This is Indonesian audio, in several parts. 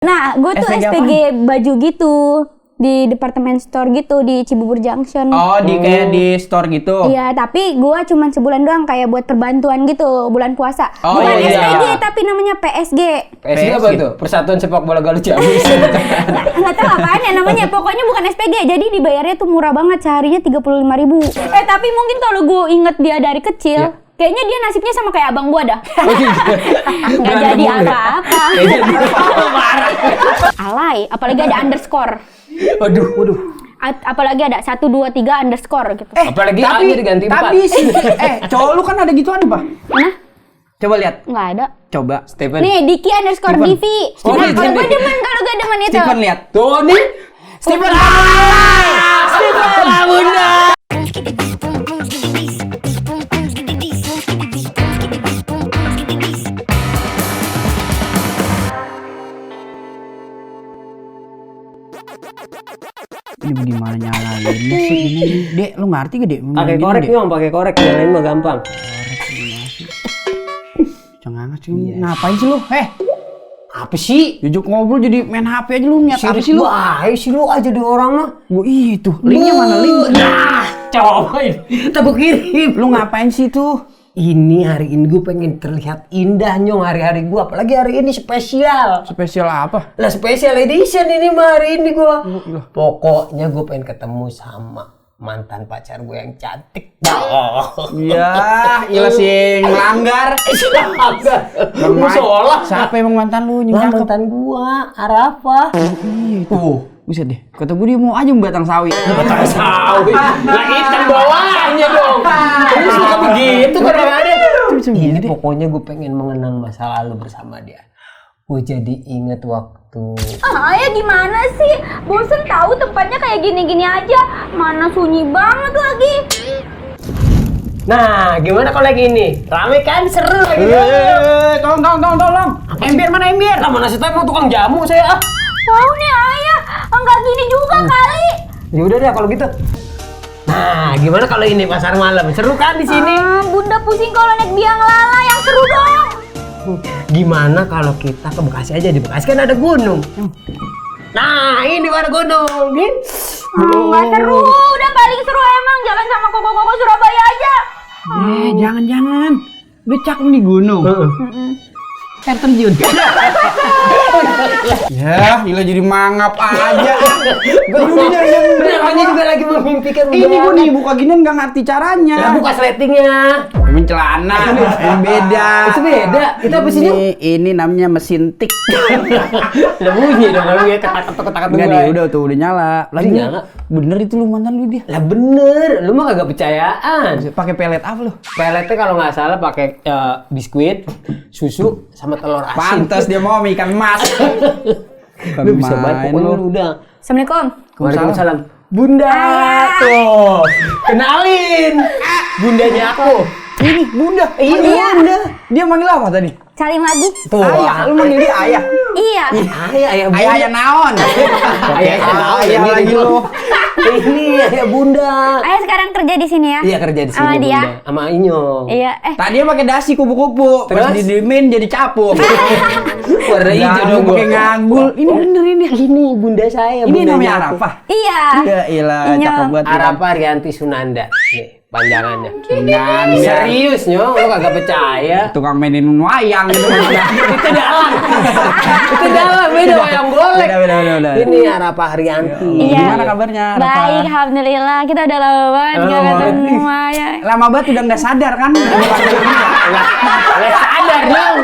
Nah, gue tuh SPG baju gitu di departemen store gitu di Cibubur Junction. Oh, di kayak di store gitu. Iya, tapi gue cuma sebulan doang kayak buat perbantuan gitu bulan puasa. Oh, Bukan iya. SPG tapi namanya PSG. PSG apa tuh? Persatuan Sepak Bola Galuh Ciamis. Nggak tahu apaan ya namanya. Pokoknya bukan SPG. Jadi dibayarnya tuh murah banget, seharinya 35.000. Tapi mungkin kalau gue inget dia dari kecil, kayaknya dia nasibnya sama kayak abang gua dah. Nggak jadi apa-apa. Alay, apalagi ada underscore. Waduh. Apalagi ada 1, 2, 3 underscore gitu. Apalagi A-nya diganti 4. Tapi cowok lu kan ada gituan apa? Mana? Coba lihat. Nggak ada. Coba. Stephen. Nih, Diki underscore Steven. Divi. Oh, Nah, ini kalau gue Steven. demen, kalau gue demen itu. Steven lihat. Tuh nih. Stephen. Stephen Bunda. Ini bagaimana nyalainnya sih ini? Dek, lu ngerti gak, Dek? Pakai Gini, korek Dek. nyong, pakai korek. Yang lain mah gampang. Jangan sih, ngapain sih lu? Apa sih? Jujuk ngobrol jadi main HP aja lu, niat apa sih lu? Wah, sih lu aja di orang mah. Gua itu, linknya mana link? Nah, coba ini. Tak gua kirim. Lu ngapain sih tuh? Ini hari ini gue pengen terlihat indah nyong hari-hari gue. Apalagi hari ini spesial. Spesial apa? Lah special edition ini mah hari ini gue. Pokoknya gue pengen ketemu sama mantan pacar gue yang cantik. Ya, ilah sih melanggar. Musola. Siapa emang mantan lu? Lah Nyakep. mantan gue, Arafah. Buset deh, kata gue dia mau aja batang sawi. Batang sawi. Lah ikan bawahnya dong. Ini suka begitu kadang-kadang. Ini pokoknya gue pengen mengenang masa lalu bersama dia. Gue jadi inget waktu. Ya gimana sih? Bosen tahu tempatnya kayak gini-gini aja. Mana sunyi banget lagi. Nah, gimana kalau lagi ini? Rame kan? Seru lagi. Tolong. Ember mana ember? Lah mana sih emang tukang jamu saya. Tahu nih ayah, enggak gini juga kali. Ya udah deh kalau gitu. Nah, gimana kalau ini pasar malam? Seru kan di sini? Bunda pusing kalau naik biang lala, yang seru dong. Gimana kalau kita ke Bekasi aja? Di Bekasi kan ada gunung. Nah, ini ada gunung. Nggak seru, udah paling seru emang jalan sama koko-koko Surabaya aja. Jangan. Becak di gunung. Air terjun. Ya, gila jadi mangap aja. Namanya juga lagi memimpikan. Ini gue nih buka ginian nggak ngerti caranya. Lah buka sletingnya. Ini celana, ini beda. Itu beda. Itu apa sih, Nyong? Ini namanya mesin tik. Lah bunyi dong kalau ya ketak-ketak Enggak nih, udah nyala. Lagi Udah nyala. Bener itu lu mantan lu dia. Lah bener, lu mah kagak percayaan. Pakai pelet apa lu? Peletnya kalau nggak salah pakai biskuit, susu, sama telur asin. Pantes dia mau ikan emas. Lu bisa banget pokoknya lu udah. Assalamualaikum. Waalaikumsalam. Bunda tuh, kenalin. Bundanya aku. Ini bunda. Iya, Bunda. Dia manggil apa tadi? Salim lagi. Tuh, Ayah, lu manggil dia ayah. Iya. Ayah naon. Ayah lagi lu. Ini ayah Bunda. Ayah sekarang kerja di sini ya? Iya kerja di sini Sama dia? Bunda. Sama Inyong. Iya. Tadi dia pakai dasi kupu-kupu, pas Terus? didiemin jadi capung. Warna hijau dong pakai ngagul. Ini bener ini. Ini Bunda saya. Ini bundanya namanya aku. Arafah. Iya. Ya ilah, Iya. cakep banget. Arafah Rianti Sunanda. Nih, panjangannya. Sunanda. Serius, Nyong, lu kagak percaya. Tukang mainin wayang gitu. Itu dalam. Itu dalam, beda wayang golek. Beda. Ini Arafah Rianti. Iya. Gimana kabarnya, Arafah? Baik, alhamdulillah. Kita udah lama banget nggak ketemu ya. Lama banget udah nggak sadar kan? Nggak sadar, Nyong.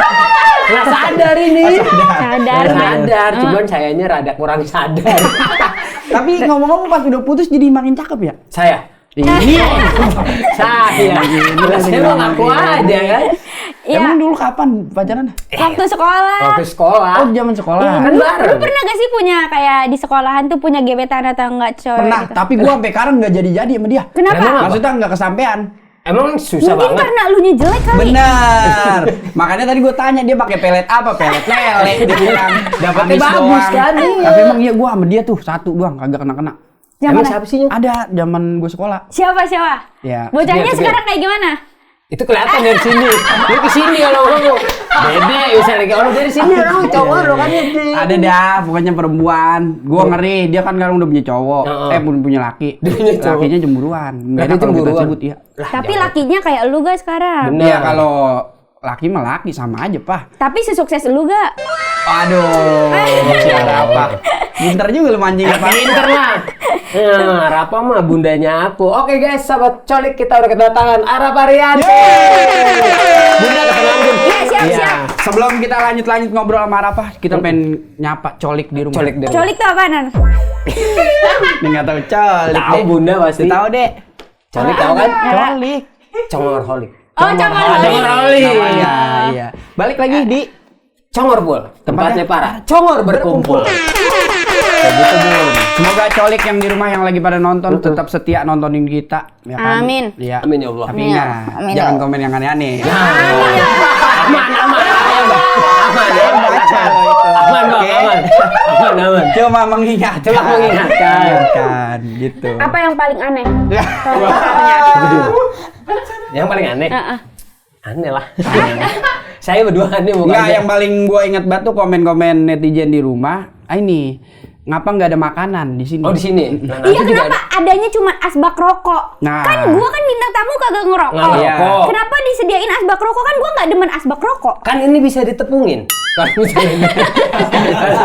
Nggak sadar ini. Sadar. Nggak sadar, cuman sayanya rada kurang sadar. Tapi ngomong-ngomong pas udah putus jadi makin cakep ya? Saya. Ini. Saya. Saya mau ngaku aja kan. Iya. Emang dulu kapan pacaran? Waktu sekolah. Waktu sekolah. Oh, zaman sekolah. Kan Lu bareng. pernah gak sih punya kayak di sekolahan tuh punya gebetan atau enggak cowok Pernah, gitu? tapi gua sampai sekarang nggak jadi-jadi sama dia. Kenapa? Emang apa? Maksudnya nggak kesampean. Emang susah Mungkin banget. karena elunya jelek kali. Bener. Makanya tadi gue tanya dia pakai pelet apa? Pelet lele. Dia bilang Dapatnya manis bagus doang. kan, iya. Tapi emang iya gue sama dia tuh satu doang kagak kena-kena. Yang Emang mana? siapa sih, Nyong? Ada zaman gue sekolah. Siapa? Ya. Bocahnya Sekian. sekarang kayak gimana? Itu kelihatan dari sini. Lu ke sini kalau ngomong. Beda misalnya kalau dari sini orang cowok lo kan ini. Ada dah, pokoknya perempuan. Gua ngeri, dia kan sekarang udah punya cowok. Punya laki. Lakinya cemburuan. Nggak enak kalau kita sebut ya. Tapi lakinya kayak lu gak sekarang? Iya kalau laki mah laki sama aja, Pak. Tapi sesukses lu gak? Aduh, si Arapa. Pinter juga lu mancing ya, Pak. Pinter lah. Nah, Rapa mah bundanya aku. Oke guys, sahabat colik, kita udah kedatangan Arapa Rianti. Bunda kenalan. Iya, siap. Sebelum kita lanjut ngobrol sama Arapa, kita pengen nyapa colik di rumah. Colik tuh apaan? Ini nggak tahu colik. Tahu Bunda pasti. Tahu deh. Colik tahu kan? Colik. Congorholik. Oh, Congorholik. Iya. Balik lagi di Congorbul, tempatnya para congor berkumpul. Gitu, Bun. Semoga colik yang di rumah yang lagi pada nonton tetap setia nontonin kita, ya kan? Amin. Iya. Amin ya Allah. Tapi ingat, jangan komen yang aneh-aneh. Aman. Cuma mengingatkan gitu. Apa yang paling aneh? Yang paling aneh? Aneh lah. Saya berdua aneh bukan. Enggak, yang paling gua ingat banget tuh komen-komen netizen di rumah. Ini ngapa nggak ada makanan di sini? Oh, di sini. Iya, kenapa adanya cuma asbak rokok? Nah. Kan gua kan bintang tamu kagak ngerokok. Ngerokok. Kenapa disediain asbak rokok? Kan gua nggak demen asbak rokok. Kan ini bisa ditepungin.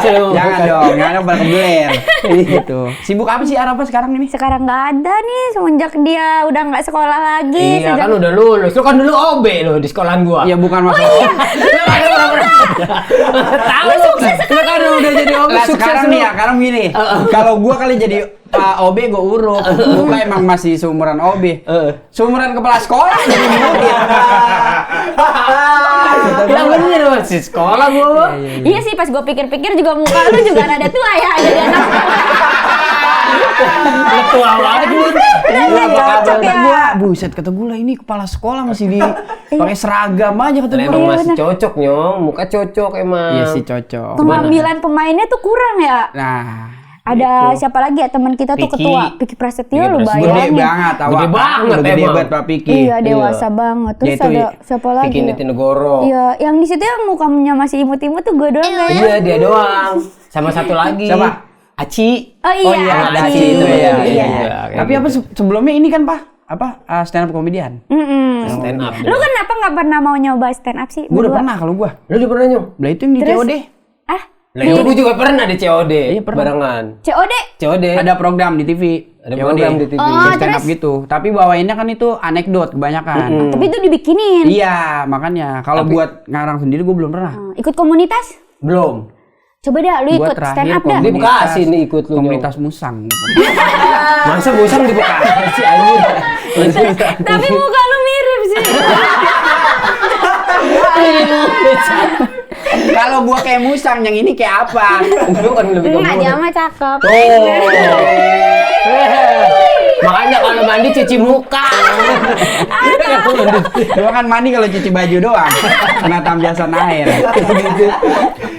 Jangan dong berkebeler. Gitu. Sibuk apa sih Arapa sekarang ini? Sekarang nggak ada nih semenjak dia udah nggak sekolah lagi. Iya, kan udah lulus. Lu kan dulu OB lo di sekolahan gua. Iya, bukan masalah. Tahu lu sukses sekali. Kan udah jadi OB sukses sekarang nih ya, sekarang gini. Kalau gua kali jadi OB gua urut. Gua emang masih seumuran OB. Seumuran kepala sekolah jadi murid. Ya bener masih sekolah gua. Iya sih, pas gua pikir-pikir juga muka lu juga rada tua ya jadi anak. Tua banget. Cocok ya. Gua buset kata gua ini kepala sekolah masih di pakai seragam aja kata gua. Emang masih cocok Nyong, muka cocok emang. Iya sih cocok. Pengambilan pemainnya tuh kurang ya. Nah, ada siapa lagi ya teman kita tuh Piki. ketua Piki Prasetyo lu gede bayangin. banget, Gede banget gede emang. banget Pak Piki. Iya, dewasa banget. Terus Dia itu ada siapa lagi? Piki Nitinegoro. Iya, yang di situ yang mukanya masih imut-imut tuh gue doang kayaknya. Iya, dia doang. Sama satu lagi. Siapa? Aci. Oh iya, ada Aci Aci itu ya. Iya. Tapi apa sebelumnya ini kan Pak? Stand up komedian. Stand up. Lu kenapa nggak pernah mau nyoba stand up sih? Gua udah berdua? pernah kalau gua. Lu udah pernah Nyong? Lah itu yang di Terus? COD. Ah, Lah itu gua juga pernah di COD. Iya, pernah. Barengan. COD. COD. Ada program di TV. Ada COD. program di TV. Oh, Stand up terus? gitu. Tapi bawainnya kan itu anekdot kebanyakan. Tapi itu dibikinin. Iya, makanya kalau buat ngarang sendiri gua belum pernah. Ikut komunitas? Belum. Coba dah lu Gua ikut stand up dah. Di Bekasi nih ikut lu. Komunitas musang. Masa bosan di Bekasi anjir. Tapi muka lu mirip sih. Kalau gua kayak musang, yang ini kayak apa? Lu kan lebih Enggak, gemuk. dia mah cakep. Makanya kalau mandi cuci muka. Gua kan mandi kalau cuci baju doang. Kena tamjasan air.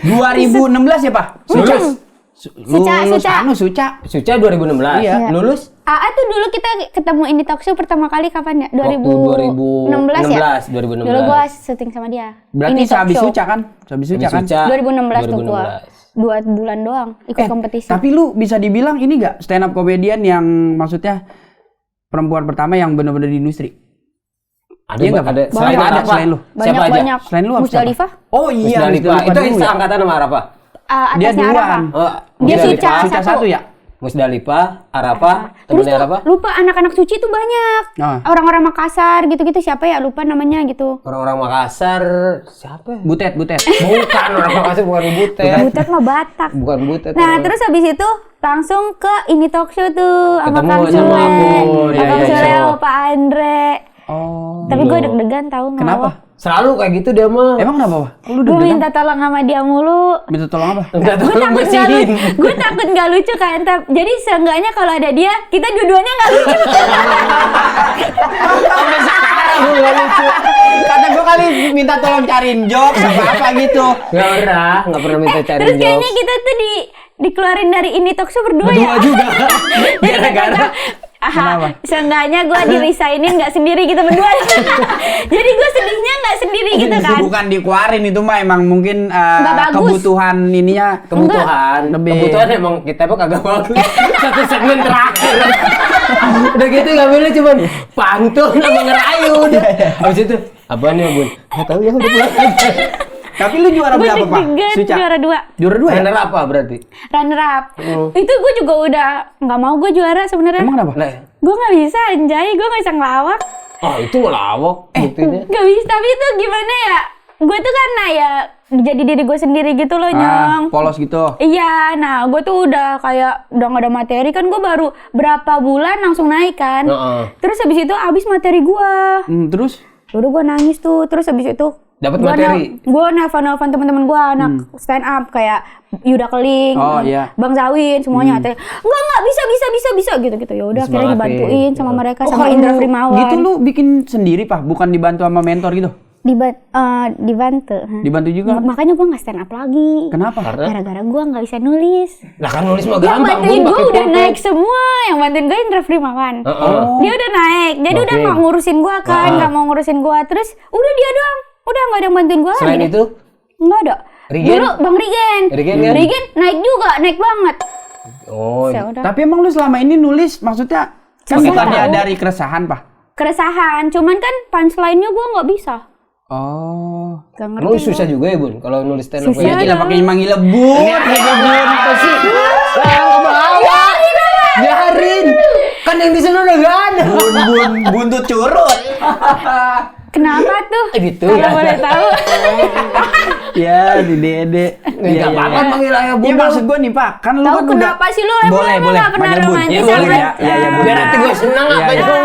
2016 ya, Pak? Lulus. Suca. Suca 2016. Iya. Lulus AA tuh dulu kita ketemu ini talk show pertama kali kapan ya? waktu 2016 ya? 2016. Dulu gua syuting sama dia. Berarti Ini talk sehabis show. Suca kan? Sehabis Suca kan? 2016 tuh gua. 2 bulan doang ikut kompetisi. Tapi lu bisa dibilang ini gak stand up comedian yang maksudnya perempuan pertama yang benar-benar di industri? Ada Iya nggak, nggak ada? Pak? Selain Banyak, Arapa? selain lu. Siapa aja? Banyak. Selain lu apa siapa? Musdalifah. Oh iya, Musdalifah itu dulu ya? angkatan sama Arapa. Dia Atasnya dua. Arafah. Oh, Dia Musdalifah. Suca. Suca satu. satu ya? Musdalifah, Arapa, Terus temennya tuh, Arapa. lupa anak-anak suci tuh banyak. Ah. Orang-orang Makassar gitu-gitu siapa ya? Lupa namanya gitu. Orang-orang Makassar, siapa? Butet. Bukan orang Makassar, bukan Butet. Butet mah Batak. Bukan Butet. Nah, terus habis itu langsung ke ini talk show tuh sama Ketemu Kang sama Sule. aku. Iya, Kang iya, Sule iya. sama Pak Andre. Oh. Tapi gue deg-degan tahu nggak? Kenapa? Selalu kayak gitu dia mah. Emang kenapa, Pak? Lu Gue deg-degan? minta tolong sama dia mulu. Minta tolong apa? Enggak Gue tolong takut nggak bersihin. lucu. Gue takut nggak lucu kan. Jadi seenggaknya kalau ada dia, kita dua-duanya nggak lucu. Sampai sekarang lu gak lucu. Kata gua kali minta tolong cariin jokes apa gitu. Nggak pernah minta cari Terus kayaknya jokes. kita tuh dikeluarin dari ini talk show berdua ya. Juga. Gara-gara. Kenapa? Seenggaknya gue dirisainin nggak sendiri gitu berdua. Jadi gue sedihnya nggak sendiri gitu kan. Bukan dikeluarin itu mah emang mungkin Nggak bagus. kebutuhan ininya. Kebutuhan emang kita emang kagak bagus. Satu segmen terakhir. Udah gitu ngambilnya cuman pantun sama ngerayu udah. Habis itu apaan ya Bun? Nggak tahu ya udah pulang aja. Tapi lu juara Gue berapa, Pak? deg-degan, Suca? juara 2. Juara 2 ya? Runner apa berarti? Runner up. Itu gue juga udah nggak mau gue juara sebenarnya. Emang kenapa? Nah, Gue nggak bisa anjay, gue nggak bisa ngelawak. itu ngelawak buktinya. Gak bisa, tapi itu gimana ya? Gue tuh karena ya jadi diri gue sendiri gitu loh, Nyong. Polos gitu. Iya, nah gue tuh udah kayak udah gak ada materi kan, gue baru berapa bulan langsung naik kan. Terus habis itu habis materi gue. Terus? Udah gue nangis tuh, terus habis itu Dapat materi. Gue nelfon teman-teman gue anak stand up kayak Yuda Keling, Bang Zawin semuanya. Enggak bisa gitu. Ya udah akhirnya dibantuin sama mereka sama Indra Primawan. Gitu lu bikin sendiri, Pak? Bukan dibantu sama mentor gitu? Dibantu. Dibantu juga? Makanya gue nggak stand up lagi. Kenapa? Gara-gara gue nggak bisa nulis. Lah kan nulis mah Yang gampang. bantuin gue udah naik semua. Yang bantuin gue Indra Primawan. Dia udah naik. Jadi udah nggak ngurusin gue kan. Nggak mau ngurusin gue. Terus udah dia doang. Udah nggak ada yang bantuin gue lagi. Selain itu? Nggak ada. Rigen? Dulu Bang Rigen. Rigen naik juga. Naik banget. Oh. Udah. Tapi emang lu selama ini nulis maksudnya bukannya dari keresahan, Pak? Keresahan. Cuman kan punchline-nya gue nggak bisa. Oh. Gak ngerti. Emang susah juga ya Bun kalau nulis stand up? Susah. Ya gila pakai manggil lebur. Apa sih? Biarin. Kan yang di sana udah gak ada. Buntut curut. Kenapa tuh? Gitu Kalau ya. boleh tahu. Ya, di Dede. Enggak apa-apa panggil ayah Bun. Iya maksud gua nih, Pak. Kan lu Tahu kan kenapa sih lu emang boleh nggak pernah panggil Bun. romantis Ya, sama boleh ya. Ya, Biar hati gue seneng Iya, apa iya. itu.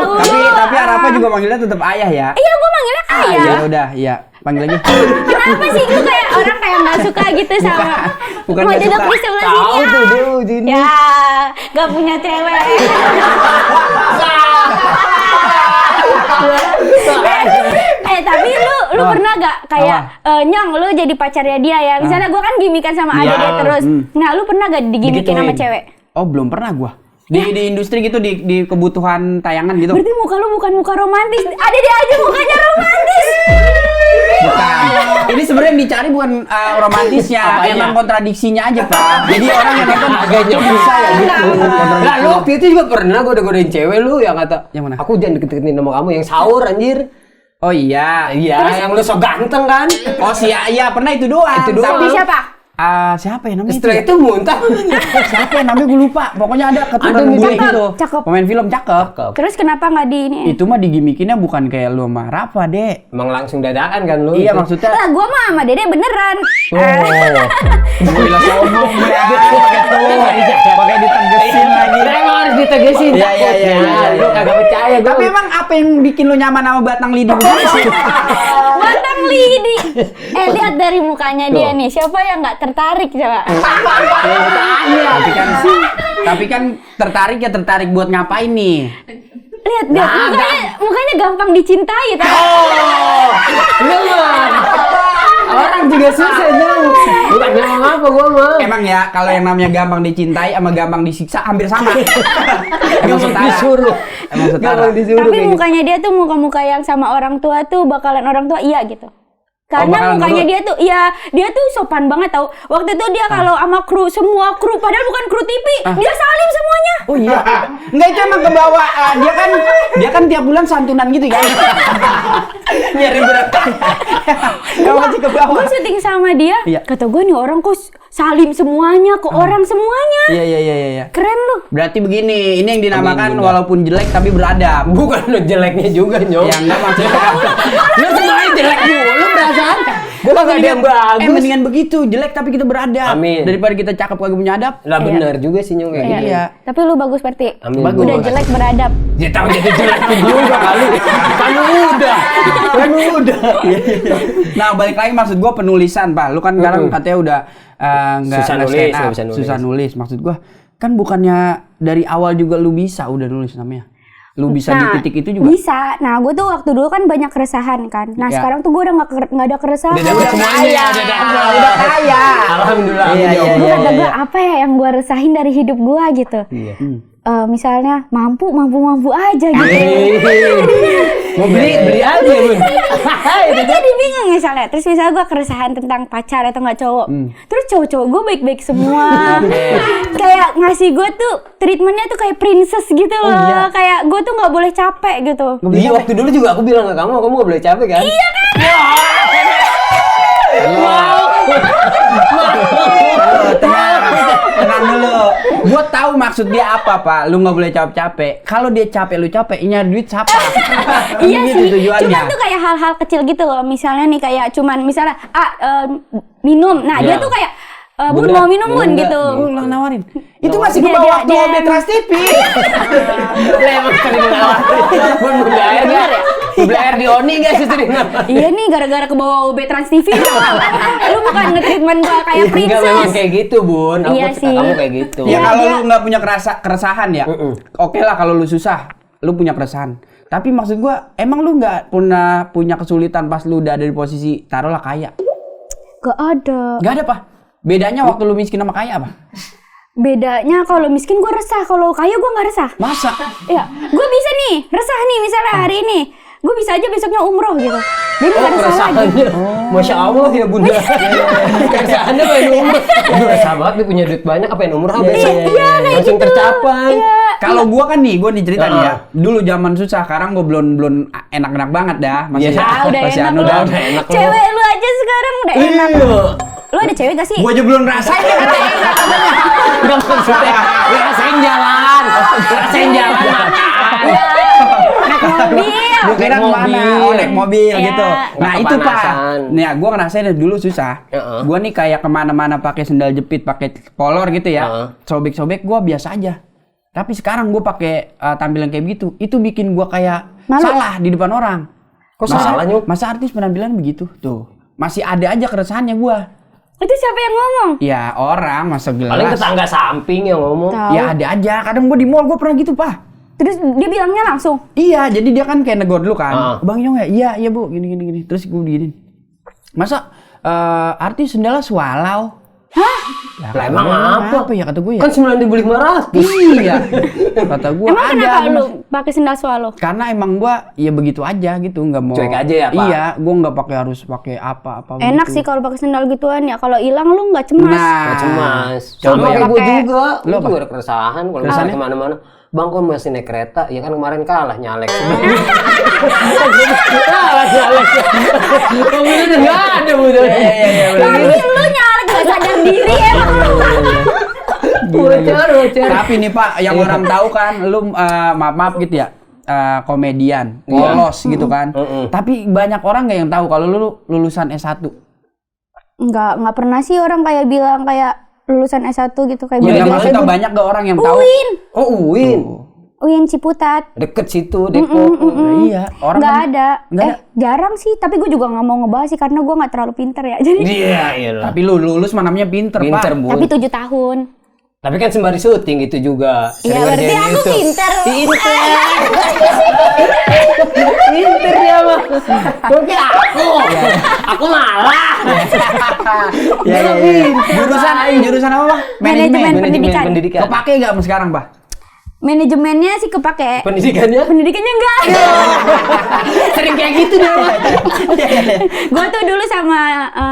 Tapi Arafa juga manggilnya tetap ayah ya. Iya, gue manggilnya ayah. Ya udah, iya. Panggil lagi. Kenapa sih lu kayak orang kayak nggak suka gitu sama? bukan Mau nggak duduk suka. di sebelah Tahu sini tuh ya? dulu sini. Ya, gak punya cewek. Tapi lu pernah gak kayak Nyong lu jadi pacarnya dia ya? Misalnya gue kan gimikan sama adik dia terus. Nah, lu pernah gak digimikin sama cewek? Oh, belum pernah gua. Di industri gitu di kebutuhan tayangan gitu. Berarti muka lu bukan muka romantis. Ada dia aja mukanya romantis. Bukan. Ini sebenarnya yang dicari bukan romantisnya, emang kontradiksinya aja, Pak. Jadi orang yang nonton agak bisa ya gitu. Lah lu waktu itu juga pernah goda-godain cewek lu yang kata, Yang mana? Aku jangan deket-deketin sama kamu yang sahur anjir. Oh iya. Iya, yang lu so ganteng kan. Oh iya pernah itu doang. Itu doang. Tapi siapa? Siapa ya namanya? Setelah itu muntah. Siapa ya namanya gue lupa. Pokoknya ada keturunan Ada bule cakep, gitu. cakep. Pemain film cakep. Terus kenapa nggak di ini? Itu mah digimikinnya bukan kayak lu sama Rafa, Dek. Emang langsung dadakan kan lu? Iya itu? maksudnya. Lah, gue mah sama Dede beneran. Gila sombong ya. Pakai ditegesin lagi. Emang harus ditegesin. Iya. Lu kagak percaya gua. Tapi emang apa yang bikin lu nyaman sama Batang Lidi begini sih? Batang Lidi. Lihat dari mukanya dia nih. Siapa yang nggak tertarik coba? Tapi kan tertarik buat ngapain nih? Lihat dia mukanya gampang dicintai tau. Lu mah. Orang juga susah dong. Bukan ngomong apa gua mah. Emang ya kalau yang namanya gampang dicintai sama gampang disiksa hampir sama. Emang setara. Disuruh. Emang setara. Gampang disuruh. Tapi mukanya dia tuh muka-muka yang sama orang tua tuh bakalan orang tua iya gitu. Karena bakalan mukanya nurut. dia tuh, ya dia tuh sopan banget tau. Waktu itu dia kalau sama semua kru, padahal bukan kru TV, dia salim semuanya. Oh iya. Enggak itu emang kebawa. Dia kan tiap bulan santunan gitu kan. Nyari berat. Kamu masih kebawa. Gue syuting sama dia, Iya. kata gue nih orang kok salim semuanya, kok orang semuanya. Iya. Keren lu. Berarti begini, ini yang dinamakan walaupun jelek tapi beradab. Bukan lu jeleknya juga, Nyong. Ya enggak maksudnya. Lu semuanya jelek mulu lu perasaan. Gua kagak ada yang bagus. Mendingan begitu, jelek tapi kita beradab. Amin. Daripada kita cakep kagak punya adab. Lah benar juga sih Nyong kayak Iya. gitu. Iya. Tapi lu bagus berarti. Amin. Bagus. Udah jelek beradab. Ya tahu jadi jelek juga kali. Kan udah. Nah, balik lagi maksud gua penulisan, Pak. Lu kan sekarang katanya udah nggak Susah nggak nulis, stand up, nggak bisa nulis. susah nulis. Maksud gua kan bukannya dari awal juga lu bisa udah nulis namanya. Lu bisa di titik itu juga. Bisa. Nah, gue tuh waktu dulu kan banyak keresahan kan. Nah, Ya. sekarang tuh gue udah nggak ada keresahan. Udah dapat semuanya, Udah kaya. Alhamdulillah. Iya. Gue kata gue apa ya yang gue resahin dari hidup gue gitu. Iya. misalnya mampu aja gitu. Mau beli aja Bun. Gue jadi bingung misalnya. Terus misalnya gue keresahan tentang pacar atau nggak cowok. Terus cowok-cowok gue baik-baik semua. Kayak ngasih gue tuh treatmentnya tuh kayak princess gitu loh. iya. Kayak gue tuh nggak boleh capek gitu. Iya, waktu dulu juga aku bilang ke kamu gak boleh capek kan? Iya kan? Tenang dulu. Gua tahu maksud dia apa, Pak. Lu nggak boleh capek-capek. Kalau dia capek, lu capek. Nyari duit siapa? Iya Gitu sih, tujuannya. cuman tuh kayak hal-hal kecil gitu loh. Misalnya nih kayak cuman misalnya minum. Nah, dia tuh kayak Bun mau minum Bun gitu. Lu lah nawarin. Itu masih ke Dia- bawah dia- waktu dia- Trans TV. Emang sering nawarin. Bun beli air gak? Beli air di Oni gak sih sering nawarin? Iya nih gara-gara ke bawah OB Trans TV. Lu bukan nge-treatment gua kayak Enggak princess. memang kayak gitu Bun. Aku Iya suka sih. kamu kayak gitu. Ya Iya, kalau dia- lu nggak punya keresahan ya, oke lah kalau lu susah, lu punya keresahan. Tapi maksud gua, emang lu nggak pernah punya kesulitan pas lu udah ada di posisi taruhlah kaya? Gak ada. Nggak ada, Pak. Bedanya waktu lu miskin sama kaya apa? Bedanya kalau miskin gue resah, kalau kaya gue nggak resah. Masa? Ya, gue bisa nih resah nih misalnya hari ini, gue bisa aja besoknya umroh gitu. Jadi nggak resah lagi. Keresahannya. Masya Allah ya Bunda. Keresahannya pengen umrah. Gue resah banget nih punya duit banyak, apa yang umrah besok. Langsung tercapai. Kalau gua kan nih, gua nih cerita nih ya. Dulu zaman susah, sekarang gua belum enak-enak banget dah. Masih Iya. Udah masih enak anu lu. dah. udah enak lu. Cewek lu aja sekarang udah enak. Lu ada cewek gak sih? Gua aja belum rasain ya kata enak. Enggak maksudnya. Rasain jalan. Rasain jalan makan. Naik mobil. Gua kira Naik kemana? mobil. Oh, naik mobil Iya. gitu. Nah, Nggak itu Pak. kepanasan. Nih, gua ngerasain dari dulu susah. Heeh. Gua nih kayak kemana-mana pakai sendal jepit, pakai kolor gitu ya. Heeh. Sobek-sobek gua biasa aja. Tapi sekarang gua pakai tampilan kayak gitu, itu bikin gua kayak Malu. salah di depan orang. Kok salah, Nyuk? Masa artis penampilan begitu? Tuh. Masih ada aja keresahannya gua. Itu siapa yang ngomong? Ya orang masa gelas. Paling tetangga samping yang ngomong. Tahu. Ya ada aja. Kadang gua di mall gua pernah gitu, Pak. Terus dia bilangnya langsung. Iya, jadi dia kan kayak negor dulu kan. Ah. Bang Yong ya? Iya Bu, gini. Terus gue begini. Masa artis sendalnya swallow? Hah? Lah emang apa? ya kata gue ya? Kan 9.500. Iya. Kata gue Emang ada. kenapa lu Mas. pakai sendal swallow? Karena emang gua ya begitu aja gitu, nggak mau. Cuek aja ya, Pak? Iya, gua nggak harus pakai apa-apa. Enak sih kalau pakai sendal gituan ya. Kalau hilang lu nggak cemas. Nah, Gak cemas. Coba Sama kayak gue pakai- juga. Lu Lu apa? juga ada keresahan kalau misalnya Keresahannya? kemana-mana. Bang, kok masih naik kereta? Ya kan kemarin kalah nyalek. Kalah nyalek. Mobilnya udah nggak ada betul. Iya, Tapi lu nyalek gak sadar diri emang. Bocor. Tapi nih Pak, yang orang tahu kan, lu maaf gitu ya, komedian, polos gitu kan. Tapi banyak orang nggak yang tahu kalau lu lulusan S1. Nggak pernah sih orang kayak bilang kayak lulusan S1 gitu kayak Ya, bilang maksudnya banyak gak orang yang tahu. UIN. Oh, UIN. UIN Ciputat. Deket situ, Depok. Iya, orang Nggak kan- ada. nggak ada. Jarang sih. Tapi gue juga nggak mau ngebahas sih karena gue nggak terlalu pinter ya. Jadi. Iya, iyalah. Tapi lu lulus mah namanya pinter, Pinter, Pak. Bu. Tapi 7 tahun. Tapi kan sembari syuting itu juga. Iya Sering berarti ngerjain aku itu. pinter. Pinter dia mah. Mungkin aku. Aku malah. Ya, jurusan apa, Pak? Manajemen pendidikan. Kepake gak sekarang, Pak? Manajemennya sih kepake. Pendidikannya Pendidikannya enggak. sering kayak gitu deh. Gue tuh dulu sama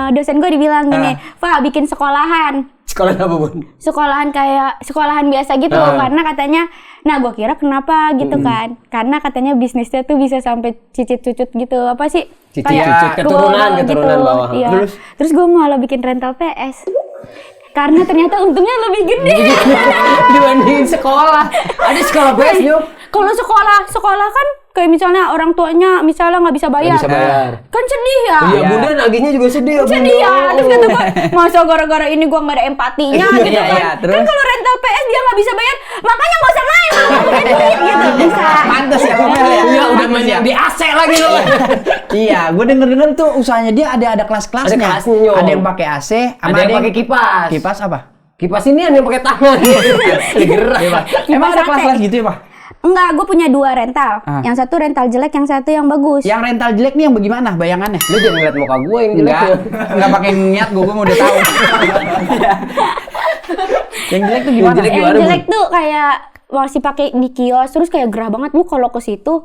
dosen gue dibilang gini, Pak bikin sekolahan. Sekolah apa, Bun? Sekolahan kayak sekolahan biasa gitu karena katanya, nah gue kira kenapa gitu kan, karena katanya bisnisnya tuh bisa sampai cicit cucut gitu apa sih Cicit cucut, keturunan bawah. iya. Terus gue malah bikin rental PS karena ternyata untungnya lebih gede. Dibandingin sekolah. Ada sekolah best yuk. Kalau sekolah kan kayak misalnya orang tuanya misalnya nggak bisa bayar, Nggak bisa bayar. kan sedih ya. Iya, Bunda nagihnya juga sedih ya, Bunda. Sedih ya, terus kata gue, masa gara-gara ini gue nggak ada empatinya gitu Iya, kan. iya, terus? Kan kalau rental PS dia nggak bisa bayar, makanya nggak usah main, nggak punya duit gitu. Bisa. Pantes ya, Komel ya. Iya, udah main yang di AC lagi loh. Iya, gue denger tuh usahanya dia ada kelas-kelasnya. Ada kelasnya, Nyok. Ada yang pakai AC, Ada yang pakai kipas. Kipas apa? Kipas ini yang pakai tangan. Gerak. Emang ada sate. kelas-kelas gitu ya, Pak? Enggak, gue punya 2 rental. Ah. Yang satu rental jelek, yang satu yang bagus. Yang rental jelek nih yang bagaimana bayangannya? Lu jangan ngeliat muka gue yang jelek. Enggak pakai niat, gue mau udah tahu. Yang jelek tuh gimana? Yang jelek Yang gimana, jelek tuh kayak masih pakai di kios, terus kayak gerah banget lu kalau ke situ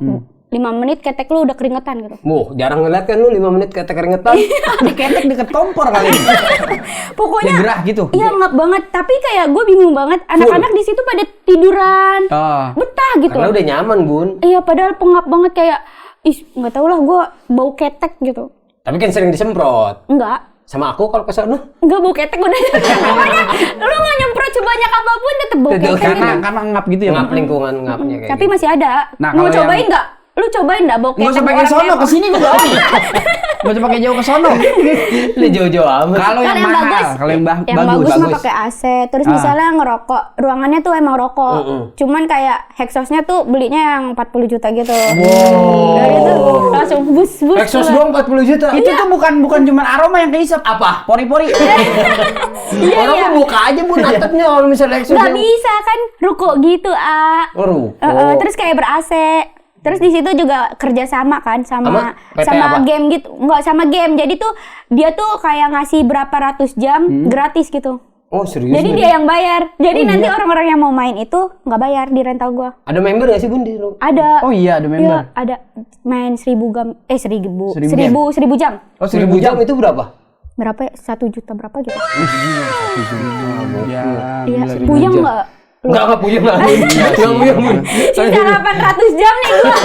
5 menit ketek lu udah keringetan gitu. Jarang ngeliat kan lu 5 menit ketek keringetan. Di ketek deket kompor kali. Pokoknya Gerah gitu. Iya ngap banget, tapi kayak gue bingung banget anak-anak di situ pada tiduran. Betah gitu. Karena udah nyaman, Gun. Iya, padahal pengap banget kayak nggak tau lah gue bau ketek gitu. Tapi kan sering disemprot. Enggak. Sama aku kalau ke sana. Enggak bau ketek udah. Pokoknya lu nggak nyemprot sebanyak apapun tetep bau Tetep ketek. Karena ngap gitu ya. Ngap lingkungan ngapnya kayak Tapi gitu. masih ada. Nah, Mau kalau cobain nggak? Lu cobain nggak bau ketek? Nggak usah pakai orang sono, Depok? kesini juga ada. Nggak usah pakai jauh ke sono. Lu jauh-jauh amat. Kalau yang mahal, kalau yang bagus. mah pakai AC. Terus misalnya ngerokok, ruangannya tuh emang rokok. Cuman kayak exhaustnya tuh belinya yang 40 juta gitu. Dari itu langsung bus. Exhaust doang 40 juta. Itu tuh bukan cuma aroma yang kehisap. Apa? Pori-pori. Orang mau buka aja Bu natapnya kalau misalnya exhaust. Nggak bisa kan ruko gitu, Ruko. Terus kayak ber-AC. Terus di situ juga kerja sama kan sama PT apa? game gitu. Enggak sama game. Jadi tuh dia tuh kayak ngasih berapa ratus jam gratis gitu. Oh serius? Jadi dia yang bayar. Jadi nanti orang-orang yang mau main itu nggak bayar di rental gua. Ada member nggak sih Bun di lu? Ada. Oh iya, ada member. Iya, ada main 1000 jam. Oh 1000 jam itu berapa? Berapa ya? 1 juta berapa gitu. Ya, Iya, puyeng nggak? Enggak puyeng lah. Enggak puyeng. Sisa 800 jam nih gua.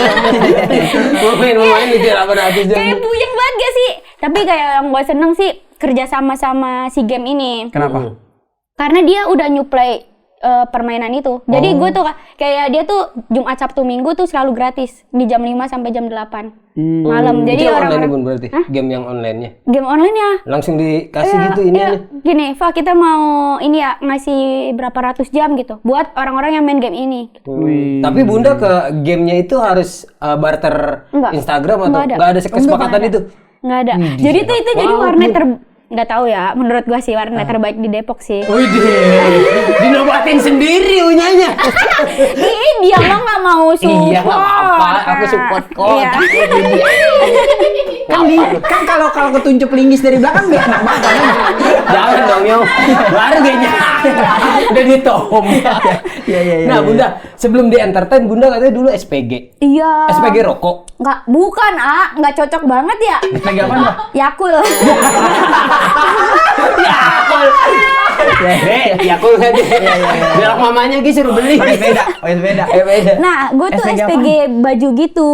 Gua main di 800 jam. Kayak puyeng banget gak sih? Tapi kayak yang gua seneng sih kerja sama si game ini. Kenapa? Karena dia udah nyuplai permainan itu. Jadi gue tuh kayak dia tuh Jumat Sabtu Minggu tuh selalu gratis di jam 5 sampai jam 8 malam. Jadi Itu online orang-orang Bun berarti? Game yang online-nya? game online ya. Langsung dikasih gitu ini Iya. Gini, Fa, kita mau ini ya ngasih berapa ratus jam gitu buat orang-orang yang main game ini. Tapi Bunda ke gamenya itu harus barter Enggak. Instagram atau Enggak ada. enggak ada kesepakatan itu? Nggak ada. Jadi tuh itu jadi warnet nggak tahu ya. Menurut gua sih warnet terbaik di Depok sih. Wih, dinobatin sendiri unyanya. Ih, dia mah nggak mau support. Iya, nggak apa-apa. Aku support kok. Iya. Kan kalau ketunjuk linggis dari belakang gak enak banget. Jangan dong, Yo. Baru kayaknya. Udah ditom. Iya. Nah, Bunda, sebelum di entertain, Bunda katanya dulu SPG. Iya. SPG rokok. Bukan, nggak cocok banget ya. Lagi apa Mbak? Yakul. Yakul kan. Bilang mamanya gitu suruh beli. Beda. Nah, gue tuh SPG SPG baju gitu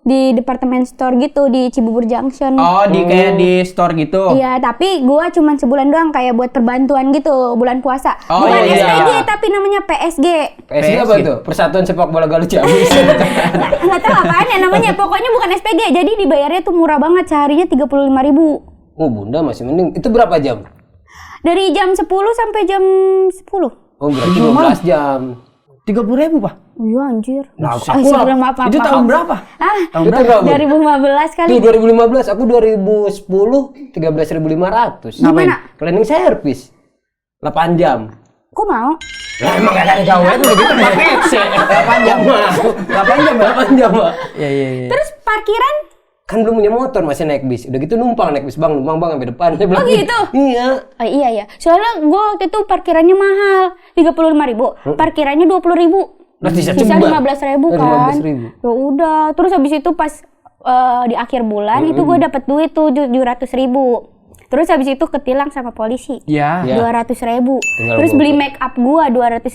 di departemen store gitu di Cibubur Junction. Oh, kayak di store gitu. Iya, tapi gue cuma sebulan doang kayak buat perbantuan gitu bulan puasa. Oh, Bukan iya. SPG tapi namanya PSG. PSG apa tuh? Persatuan Sepak Bola Galuh Ciamis. Nggak tahu apaan ya namanya. Pokoknya bukan SPG. Jadi dibayarnya tuh murah banget, seharinya 35.000. Oh, Bunda masih mending. Itu berapa jam? Dari jam 10 sampai jam 10. Oh, berarti 12 jam. 30.000 Pak. Oh iya anjir. Nah, sebelum apa? Itu tahun berapa? Tahun Itu berapa? 2015 kali. Tuh 2015, aku 2010 13.500. Gimana? Cleaning service 8 jam. Kok mau? Lah emang gak ada jauh itu gitu pakai C. 8 jam. 8 jam, Pak. Iya. Terus parkiran? Kan belum punya motor, masih naik bis. Udah gitu numpang naik bis, numpang sampai depan. Saya bilang, gitu? Iya. Iya ya. Soalnya gue waktu itu parkirannya mahal, 35.000. Parkirannya 20.000. Lah sisa 15.000 kan. 15.000. Ya udah. Terus habis itu pas di akhir bulan itu gue dapet duit tuh 700.000. Terus habis itu ketilang sama polisi. Iya. 200.000. Tinggal Terus beli make up gua 200.000.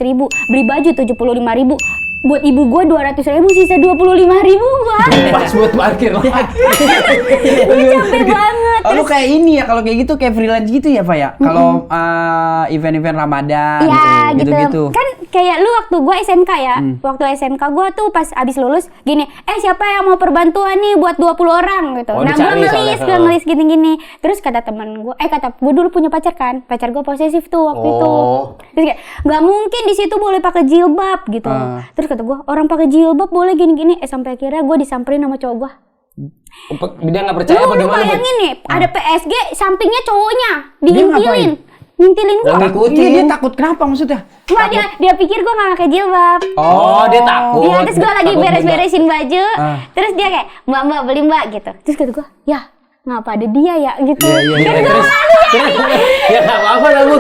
Beli baju 75.000. Buat ibu gua 200.000, sisa 25.000 gua. Pas buat parkir lah. Gue capek banget. Oh, lu kayak ini ya, kalau kayak gitu kayak freelance gitu ya, Pak ya? Kalau event-event Ramadan Iya gitu. Kan kayak lu waktu gua SMK ya. Waktu SMK gua tuh pas abis lulus gini, siapa yang mau perbantuan nih buat 20 orang gitu. Oh, Nah, gua dicari soalnya. ngelis gini-gini. Terus kata teman gua, kata gua dulu punya pacar kan. Pacar gua posesif tuh waktu itu. Terus kayak nggak mungkin di situ boleh pakai jilbab gitu. Terus kata gua, orang pakai jilbab boleh gini-gini. Sampai akhirnya gua disamperin sama cowok gua. Dia nggak percaya apa Lu gimana? bayangin nih, ada PSG, sampingnya cowoknya Dia diintilin. Ngintilin gua. Dia takut kenapa maksudnya? Enggak, dia pikir gua nggak pakai jilbab. Oh, dia takut. Iya, terus gua lagi Takut beres-beresin baju. Ah. Terus dia kayak, mbak beli mbak gitu. Terus kata gua, ya ngapa ada dia ya gitu. Iya. Kan Terus ya nggak apa-apa lah Bu.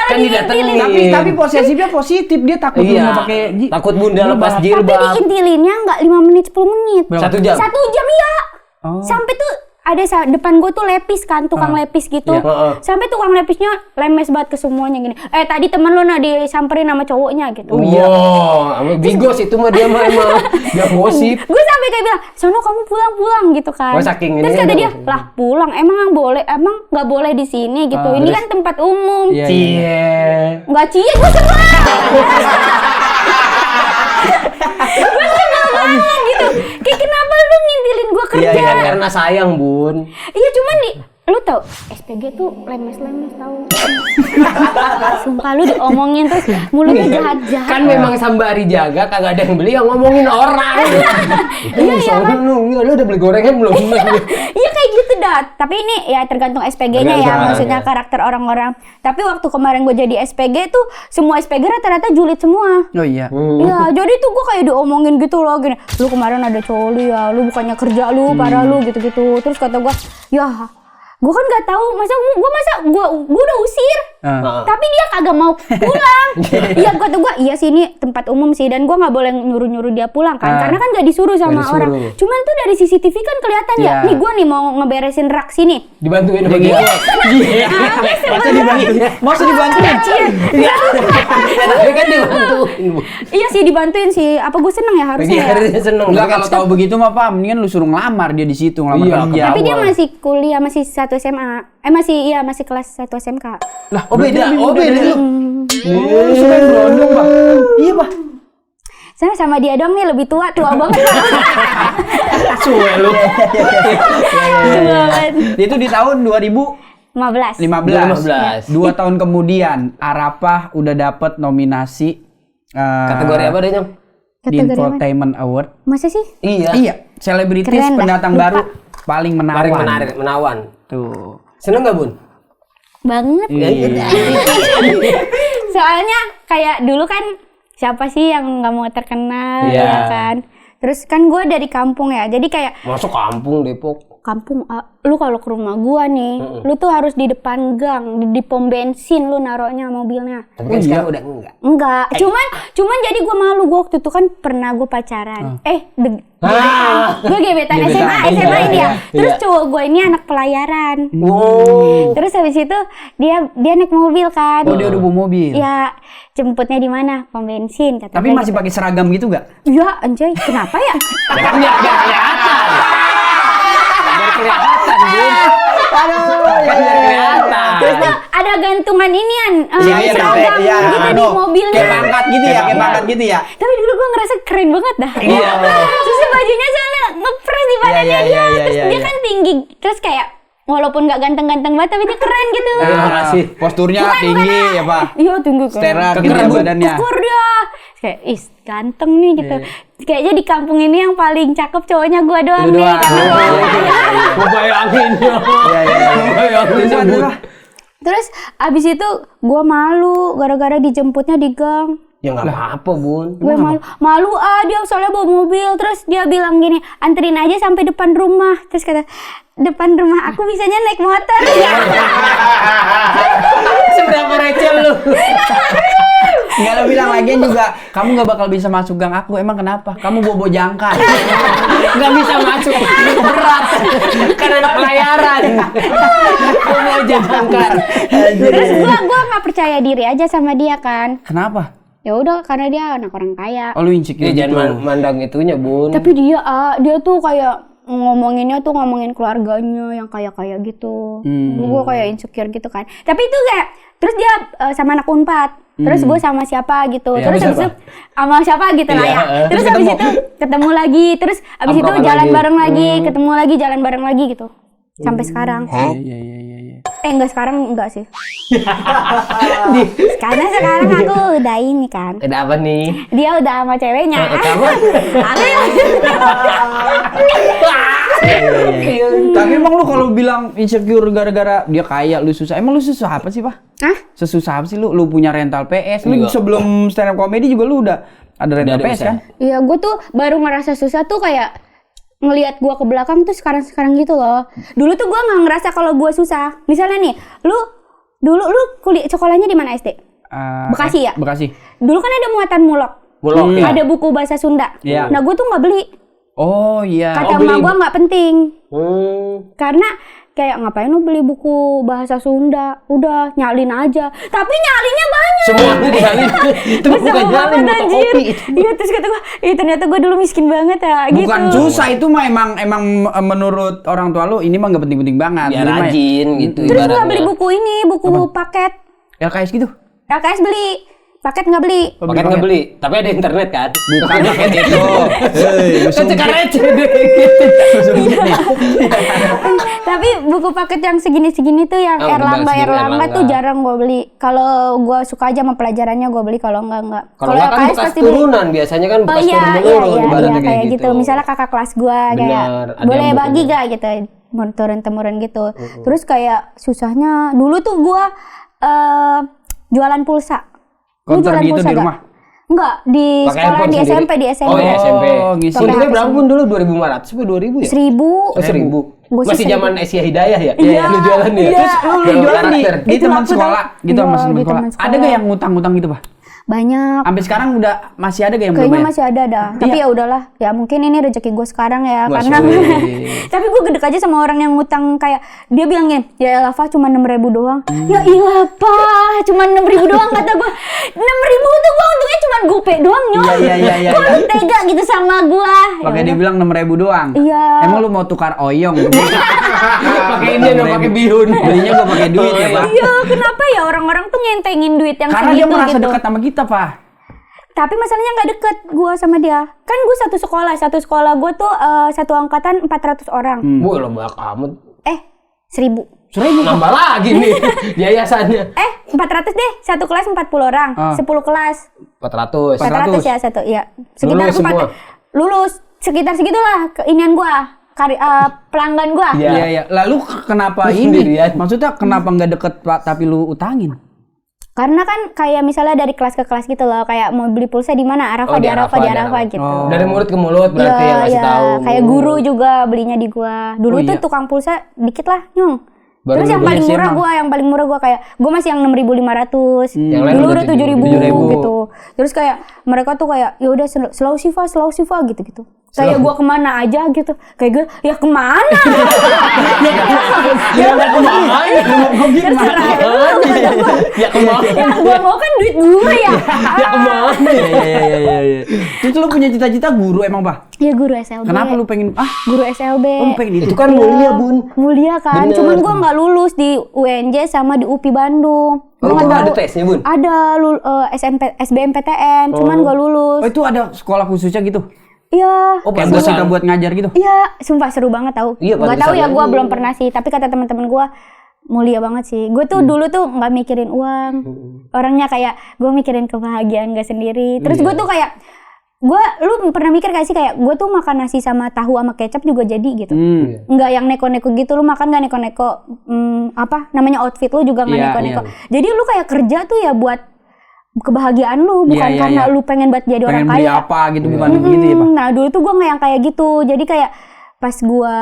Kan didatengin. Tapi posesifnya positif, dia takut lu Iya. nggak pakai Takut bunda lepas tapi jilbab. diintilinnya nggak 5 menit 10 menit. 1 jam. 1 jam ya. Oh. Sampai tuh ada depan gue tuh lepis kan, tukang lepis gitu. Iya. Sampai tukang lepisnya lemes banget ke semuanya gini. Tadi temen lu disamperin sama cowoknya gitu. Wow, sama bigos itu mah dia mah emang dia gosip. Gue sampai kayak bilang, "Sono kamu pulang gitu kan." Oh, saking Terus ini kata ya, dia, dong. "Lah pulang, emang nggak boleh di sini gitu. Ini kan tempat umum." Iya. Cie. Nggak cie, gue sebel. Gue sebel banget gitu. Kayak kenapa lu ngintilin gue kerja? Iya, karena sayang, Bun. Iya cuman lu tau SPG tuh lemes-lemes tau. Sumpah lu diomongin terus mulutnya jahat-jahat. Kan memang sambari jaga kagak ada yang beli, yang ngomongin orang. Iya kan? Lu udah beli gorengan belum? Iya kayak gitu dah. Tapi ini ya tergantung SPG-nya ya, Tergantung maksudnya orangnya. karakter orang-orang. Tapi waktu kemarin gue jadi SPG tuh semua SPG rata-rata julid semua. Oh iya. Iya, jadi tuh gue kayak diomongin gitu loh gini. Lu kemarin ada cowok lu ya, lu bukannya kerja lu, parah lu gitu-gitu. Terus kata gue, ya gue kan nggak tahu, masa gue udah usir. Tapi dia kagak mau pulang. Iya kata gue, iya sih ini tempat umum sih dan gue nggak boleh nyuruh dia pulang kan, karena kan nggak disuruh sama Nggak orang. disuruh. Cuman tuh dari CCTV kan kelihatan ya. Nih gue nih mau ngeberesin rak sini. Dibantuin sama dia. Masa dibantuin? Masa dibantuin? Tapi kan dibantuin, Bu. Iya sih dibantuin sih. Apa gue seneng ya harusnya Dia ya. harusnya seneng. Enggak, kalau tahu begitu mah Pak, mendingan lu suruh ngelamar dia di situ, ngelamar Iya, kerja. Tapi dia awal. masih kuliah, masih 1 SMA. Masih kelas 1 SMK. Lah, Oh beda, oh beda lu. Oh, suka berondong, Pak. Iya, Pak. Saya sama dia dong nih lebih tua banget. Pak. Suwe lu. Tua banget. Itu di tahun 2015. 15. 2 tahun kemudian Arafah udah dapet nominasi Kategori apa deh, Nyong? di Kategori apa? Infotainment Award. Masa sih? Iya. Iya, selebritis Keren dah, pendatang lupa. baru paling menawan. Paling menarik, menawan. Tuh. Seneng gak, Bun? Banget. Iya. Soalnya kayak dulu kan siapa sih yang nggak mau terkenal Iya. ya kan? Terus kan gue dari kampung ya, jadi kayak Masuk kampung Depok. kampung, lu kalau ke rumah gua nih, lu tuh harus di depan gang, di pom bensin lu naruhnya mobilnya. Tapi kan sekarang udah enggak. Enggak, cuman jadi gua malu. Gua waktu itu kan pernah gua pacaran. Gue gebetan SMA ini ya. Terus cowok gua ini anak pelayaran. Oh. Terus habis itu dia naik mobil kan. Oh, dia udah bawa mobil. Ya, jemputnya di mana? Pom bensin kata Tapi dia masih gitu. pakai seragam gitu gak? Ya, anjay, kenapa ya? Ya kan biar kelihatan. Biar kelihatan, Bun. Kan biar kelihatan. Terus tuh ada gantungan inian Iya, seragam iya, gitu di anu, mobilnya. Kayak pangkat gitu ya, kayak pangkat gitu ya. Tapi dulu gue ngerasa keren banget dah. Iya. Terus bajunya soalnya ngepres di badannya Iya, dia. iya, iya, Terus iya, dia iya. kan tinggi. Terus kayak walaupun nggak ganteng-ganteng banget tapi dia keren gitu. Terima kasih. Posturnya Bukan, tinggi ya, Pak. Iya tinggi kan. Stera gitu Kekeren, Bu. badannya. Ukur dia. Kayak ganteng nih gitu. Kayaknya di kampung ini yang paling cakep cowoknya gua doang Lu nih. doang. Karena gua- Gua bayangin. Iya, iya. Bayangin, Terus, Bun. terus. Terus abis itu gua malu gara-gara dijemputnya di gang. Ya nggak apa-apa, Bun. Gue malu dia soalnya bawa mobil. Terus dia bilang gini, anterin aja sampai depan rumah. Terus kata, depan rumah aku bisanya naik motor. Seberapa receh lu? Enggak, lo bilang lagian juga kamu gak bakal bisa masuk gang aku. Emang kenapa? Kamu bobo jangkar. Nggak bisa masuk. Berat. Kan anak pelayaran. Gua mau jangkar. Terus gua nggak percaya diri aja sama dia kan. Kenapa? Ya udah karena dia anak orang kaya. Oh, lu insecure Ya gitu. jangan mandang itunya, Bun. Tapi dia tuh kayak ngomongin keluarganya yang kaya-kaya gitu. Gue kayak insecure gitu kan. Tapi itu kayak terus dia sama anak Unpad. Terus gue sama siapa gitu. Iya, Terus sama habis itu sama siapa gitu lah ya. Iya, Terus terus habis ketemu. itu ketemu lagi. Terus habis itu Amprokan jalan lagi. bareng lagi, ketemu lagi, jalan bareng lagi gitu. Sampai sekarang. Iya. Enggak sekarang enggak sih. Karena sekarang aku udah ini kan. Ada apa nih? Dia udah sama ceweknya. Kamu? Tapi emang lu kalau bilang insecure gara-gara dia kaya, lu susah. Emang lu susah apa sih, Pak? Hah? Sesusah apa sih lu? Lu punya rental PS. Lu Iya. sebelum stand up comedy juga lu udah ada rental Udah ada PS bisa. kan? Iya, gue tuh baru ngerasa susah tuh kayak ngelihat gua ke belakang tuh sekarang gitu loh. Dulu tuh gua nggak ngerasa kalau gua susah. Misalnya nih, lu kuliah sekolahnya di mana SD? Bekasi ya? Bekasi. Dulu kan ada muatan mulok. Ya. Ada buku bahasa Sunda. Iya. Nah, gua tuh nggak beli. Oh iya. Kata emak gua nggak penting. Karena kayak ngapain lu beli buku bahasa Sunda? Udah nyalin aja. Tapi nyalinnya banyak. Semuanya disalin. Itu bukan nyalin, bukan kopi. Iya, terus kata gua, ternyata gua dulu miskin banget ya. Bukan gitu. susah, itu mah emang menurut orang tua lu ini mah nggak penting-penting banget. Biar rajin gitu Terus ibaratnya. gua beli buku ini, buku paket. LKS gitu. LKS beli, paket nggak beli. Paket nggak beli, tapi ada internet kan? Bukan paket itu. Kan cekar receh. Tapi buku paket yang segini-segini tuh yang Erlangga tuh jarang gue beli. Kalau gue suka aja sama pelajarannya gue beli, kalau enggak. Kalau nggak kan bekas turunan, biasanya kan bekas turun-menurun ibaratnya kayak gitu. Misalnya kakak kelas gue kayak ada boleh yang bagi gak gitu, turun-temurun gitu. Terus kayak susahnya dulu tuh gue jualan pulsa. Lu Konter jualan gitu pulsa di gak? rumah? Enggak, di Pakai sekolah handphone di sendiri? SMP, di SMP. Oh iya SMP. ngisi. Untungnya berapa pun dulu? 2.500 apa 2.000 ya? 1.000. Oh 1.000. Gua sih Masih zaman Asia Hidayah ya? Iya. Lu jualan ya? Iya. Terus Lu jualan di Itu teman laku sekolah tau. gitu sama Iya, teman di sekolah. teman Ada sekolah. gak yang ngutang-ngutang gitu, Pak? Banyak. Sampai sekarang masih ada gak yang belum Kayaknya ya? masih ada dah. Tapi ya udahlah. Ya mungkin ini rezeki gue sekarang ya. Masya Karena Allah. tapi gue gedek aja sama orang yang ngutang kayak dia bilangnya, ya elah Fa cuma 6.000 doang. Ya ilah Pak, cuma 6.000 doang kata gue. 6.000 tuh gue untungnya cuma gope doang nyok. Iya. Kok lu tega gitu sama gue? Pakai dia bilang 6.000 doang. Iya. Emang lu mau tukar oyong? Pakai ini atau pakai bihun? Belinya gua pakai duit ya, Pak. Iya, kenapa ya orang-orang tuh ngentengin duit yang Karena segitu dia merasa gitu. dekat sama kita, Pak. Tapi masalahnya nggak deket gue sama dia. Kan gue satu sekolah gue tuh satu angkatan 400 orang. Wah, lo banyak amat. 1.000. Nambah lagi nih yayasannya. 400 deh, satu kelas 40 orang, 10 kelas 400. 400 ya satu, ya sekitar Lulus semua. lulus sekitar segitulah keinian gua, pelanggan gua. Iya. Lalu kenapa Lu ini? sendirian. Maksudnya kenapa nggak deket Pak tapi lu utangin? Karena kan kayak misalnya dari kelas ke kelas gitu loh, kayak mau beli pulsa di mana, Arafah, Oh, di Arafah gitu. Oh. Dari mulut ke mulut berarti Iya, yang ngasih iya. tahu. Kayak guru juga belinya di gua. Dulu Oh, tuh iya. tukang pulsa dikit lah, Nyong. Baru Terus yang lu paling beli murah SMA. gua kayak gua masih yang 6.500. Yang lain Dulu udah udah 7.000 7.000 gitu. Terus kayak mereka tuh kayak ya udah slow Siva gitu. Kayak gua kemana aja gitu. Kayak gue ya kemana? Ya udah kemana? Terserah lu, kata gua. Ya kemana? Ya gua mau kan duit gua ya. Ya kemana? Iya. Terus lu punya cita-cita guru emang, Pak? Ya guru SLB. Kenapa lu pengen Guru SLB? lu pengen itu? Itu kan mulia, Bun. Mulia kan, Bener. cuman gua nggak lulus di UNJ sama di UPI Bandung. Oh, Gua itu nggak ada tahu. tesnya, Bun? Ada SBMPTN, cuman gua lulus. Oh, itu ada sekolah khususnya gitu? Iya. Oh, Kayak pantesan. kita buat ngajar gitu? Iya, sumpah seru banget tau. Iya, Nggak tahu ya, pantesan. gua belum pernah sih. Tapi kata teman-teman gua mulia banget sih. Gue tuh dulu tuh nggak mikirin uang. Orangnya kayak gue mikirin kebahagiaan gue sendiri. Terus gue tuh kayak lu pernah mikir gak sih kayak gue tuh makan nasi sama tahu sama kecap juga jadi gitu. Nggak yang neko-neko gitu, lu makan nggak neko-neko apa namanya outfit lu juga nggak Iya, neko-neko. Jadi lu kayak kerja tuh ya buat kebahagiaan lu, bukan Iya, karena iya. lu pengen buat jadi Pengen orang beli kaya. apa gitu, bukan gitu ya, Pak? Nah dulu tuh gue nggak yang kayak gitu. Jadi kayak pas gue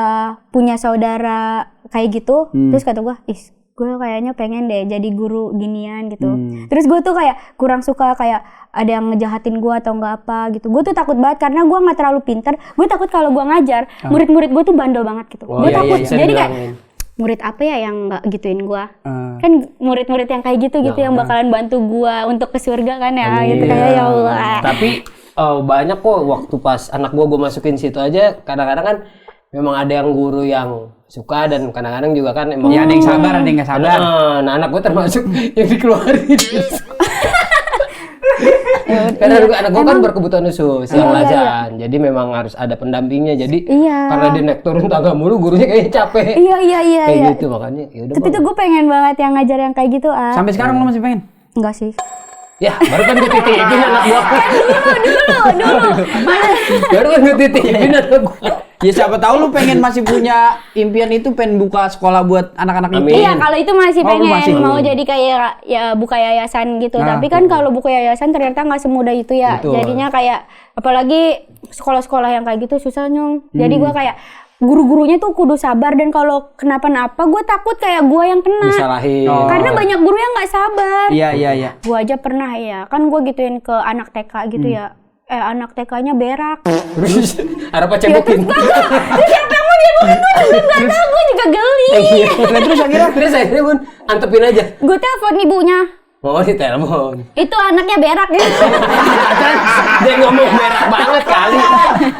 punya saudara kayak gitu, terus kata gue, gue kayaknya pengen deh jadi guru ginian gitu. Terus gue tuh kayak kurang suka kayak ada yang ngejahatin gue atau nggak apa gitu. Gue tuh takut banget karena gue nggak terlalu pinter. Gue takut kalau gue ngajar, murid-murid gue tuh bandel banget gitu. Oh, Gue iya, takut. iya, bisa Jadi kayak dibilangin. murid apa ya yang nggak gituin gue? Kan murid-murid yang kayak gitu yang bakalan bantu gue untuk ke surga kan ya. Gitu kayak ya Allah. Tapi banyak kok waktu pas anak gua masukin situ aja kadang-kadang kan memang ada yang guru yang suka dan kadang-kadang juga kan emang Ya ada yang sabar, ada yang nggak sabar. Nah, anak gua termasuk yang dikeluarin. Karena anak gua kan berkebutuhan khusus yang lazan. Jadi memang harus ada pendampingnya. Jadi Iya. karena dia naik turun tangga mulu gurunya kayaknya capek. Iya. Kayak gitu makanya ya udah. Tapi tuh gue pengen banget yang ngajar yang kayak gitu Sampai sekarang lu masih pengen? enggak sih. Ya, baru kan gue titipin anak gua. Dulu. Baru kan gue titipin anak gua. Ya siapa tahu lu pengen masih punya impian itu, pengen buka sekolah buat anak-anak itu. Amin. Iya, kalau itu masih Oh, lu pengen masih. mau jadi kayak ya buka yayasan gitu. Nah, Tapi kan kalau buka yayasan ternyata nggak semudah itu ya. Betul. Jadinya kayak apalagi sekolah-sekolah yang kayak gitu susah Nyong. Jadi gue kayak guru-gurunya tuh kudu sabar, dan kalau kenapa-napa gue takut kayak gue yang kena. Disalahin. Karena banyak guru yang nggak sabar. Iya. Gue aja pernah ya, kan gue gituin ke anak TK gitu ya. Anak TK-nya berak. Terus harap cebokin. Terus siapa yang mau cebokin, gue juga nggak tahu, gue juga geli. Terus akhirnya Bun antepin aja. Gue telepon ibunya. Oh, di telepon. Itu anaknya berak ya. Dia ngomong merah banget kali.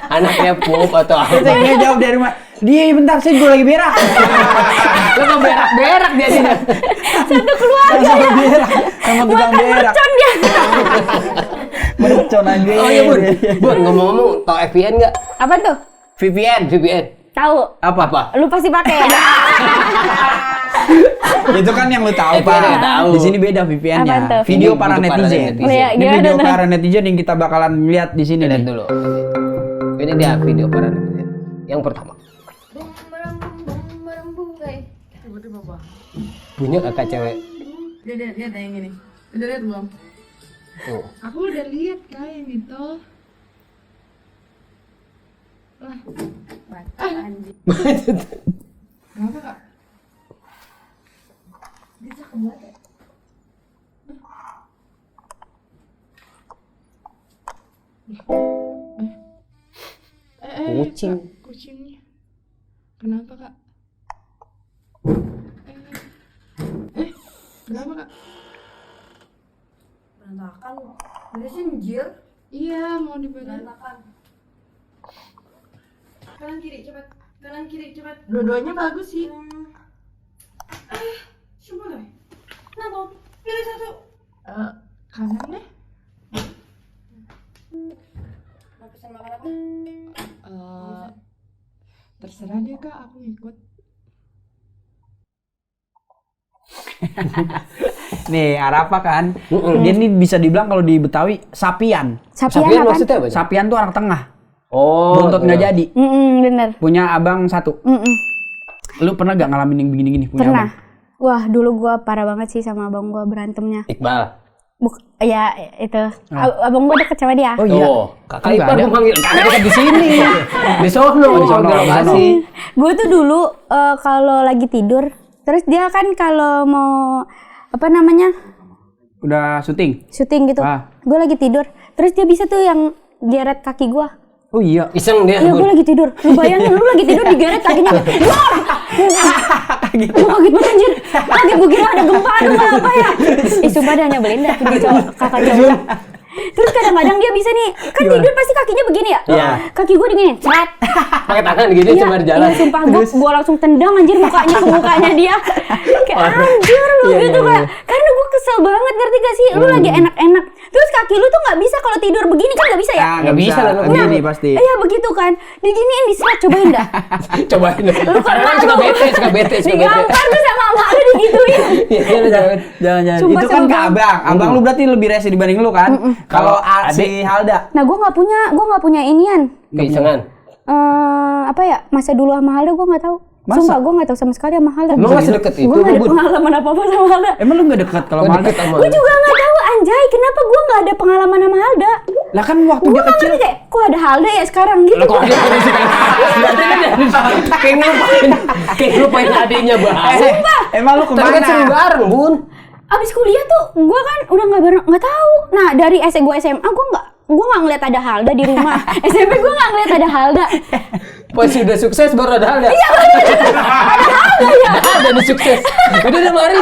Anaknya pup atau apa. Saya jawab dari rumah. Dia bentar, saya juga lagi berak. Lu kok berak-berak dia sih. Satu keluarga ya. Sama tukang Makan berak. mercon dia. Mercon aja. Oh iya Bun. Bun ngomong-ngomong tau VPN nggak? Apa tuh? VPN. Tahu? Apa? Lu pasti pakai. Itu kan yang lu tahu, VPN Pak. yang tahu. Di sini beda VPN-nya. Apaan tuh? Video Video para para netizen. netizen. Oh, iya, Ini gimana video tuh? para netizen yang kita bakalan lihat di sini Lihat nih. dulu. Ini dia video para netizen. Yang pertama. Punya kakak cewek. Lihat yang ini. Udah lihat belum? Tuh. Aku udah lihat Kak yang itu. Lah. Kenapa Kak? Dia cakep banget ya? Kucing. Kak, kucingnya. Kenapa Kak? Kenapa Kak? Berantakan. Beresin jil. Iya, mau dibenerin. Berantakan. Kanan kiri cepat. Kanan kiri cepat. Dua-duanya bagus sih. Coba lah. Kenapa? Pilih satu. Kanan deh. Mau pesan makan apa? Terserah deh Kak, aku ngikut. Nih, Arafa kan. Dia nih bisa dibilang kalau di Betawi sapian. Sapian apaan? maksudnya apa? Sapian tuh anak tengah. Oh. Bontot nggak jadi. Bener. Punya abang satu. Lu pernah gak ngalamin yang begini-gini punya Pernah. abang? Wah, dulu gua parah banget sih sama abang gua berantemnya. Iqbal. Ya itu. Abang gua deket sama dia. Oh iya. Oh, kakak Nggak ipar ada. gua manggil. Kakak dekat di sini. Di sono. Oh, di sono, Di di sono. lokasi. Gue tuh dulu kalau lagi tidur, terus dia kan kalau mau apa namanya Udah syuting? syuting gitu, Ah. gue lagi tidur, terus dia bisa tuh yang geret kaki gue. Oh iya. Iseng dia. Iya, gue lagi tidur. Lu bayangin lu lagi tidur digeret kakinya. Wah! Gue kaget banget anjir. Kaget, gue kira ada gempa apa ya. Sumpah dah nyebelin dah punya kakak cowok. Terus kadang-kadang dia bisa nih, kan tidur pasti kakinya begini ya. Iya. Kaki gue digini, ceret. Pakai tangan gitu Iya, cuma jalan. iya, sumpah gue langsung tendang anjir mukanya ke mukanya dia. Kayak anjir lu gitu kan. Karena gue kesel banget, ngerti gak sih? Lu lagi enak-enak. Terus kaki lu tuh gak bisa kalau tidur begini kan gak bisa ya? Nggak bisa lah, lu Begini pasti. Iya begitu kan. Diginiin diseret, cobain dah. Cobain. Karena kan suka bete. Digampar tuh sama emak lu digituin. Iya, jangan. Jangan. Sumpah Itu kan seru ke banget. abang. Abang lu berarti lebih rese dibanding lu kan? Kalau si Halda. Nah gue nggak punya inian. Keisengan. Apa ya, masa dulu sama Halda gue nggak tahu. Masa? Sumpah gue nggak tahu sama sekali sama Halda. Emang masih deket itu, Gue nggak ada Bun? pengalaman apa-apa sama Halda. Emang lu gak dekat kalau Oh, sama Halda? deket sama. Gue juga nggak tahu anjay, kenapa gue nggak ada pengalaman sama Halda. Lah kan waktu Gue dia nggak kecil. ngerti kayak, kok ada Halda ya sekarang gitu. Lo kok dia sih kan? Berarti kan kayak ngelupain adiknya bahas. Emang lu Tapi kan sering kemana? bareng, Bun. Abis kuliah tuh gue kan udah nggak tahu. Nah dari gue SMA gue nggak ngeliat ada Halda di rumah. SMP gue nggak ngeliat ada Halda. Pas udah sukses baru ada Halda. Iya bener. Ada Halda ya. Ada nih sukses. Udah mari.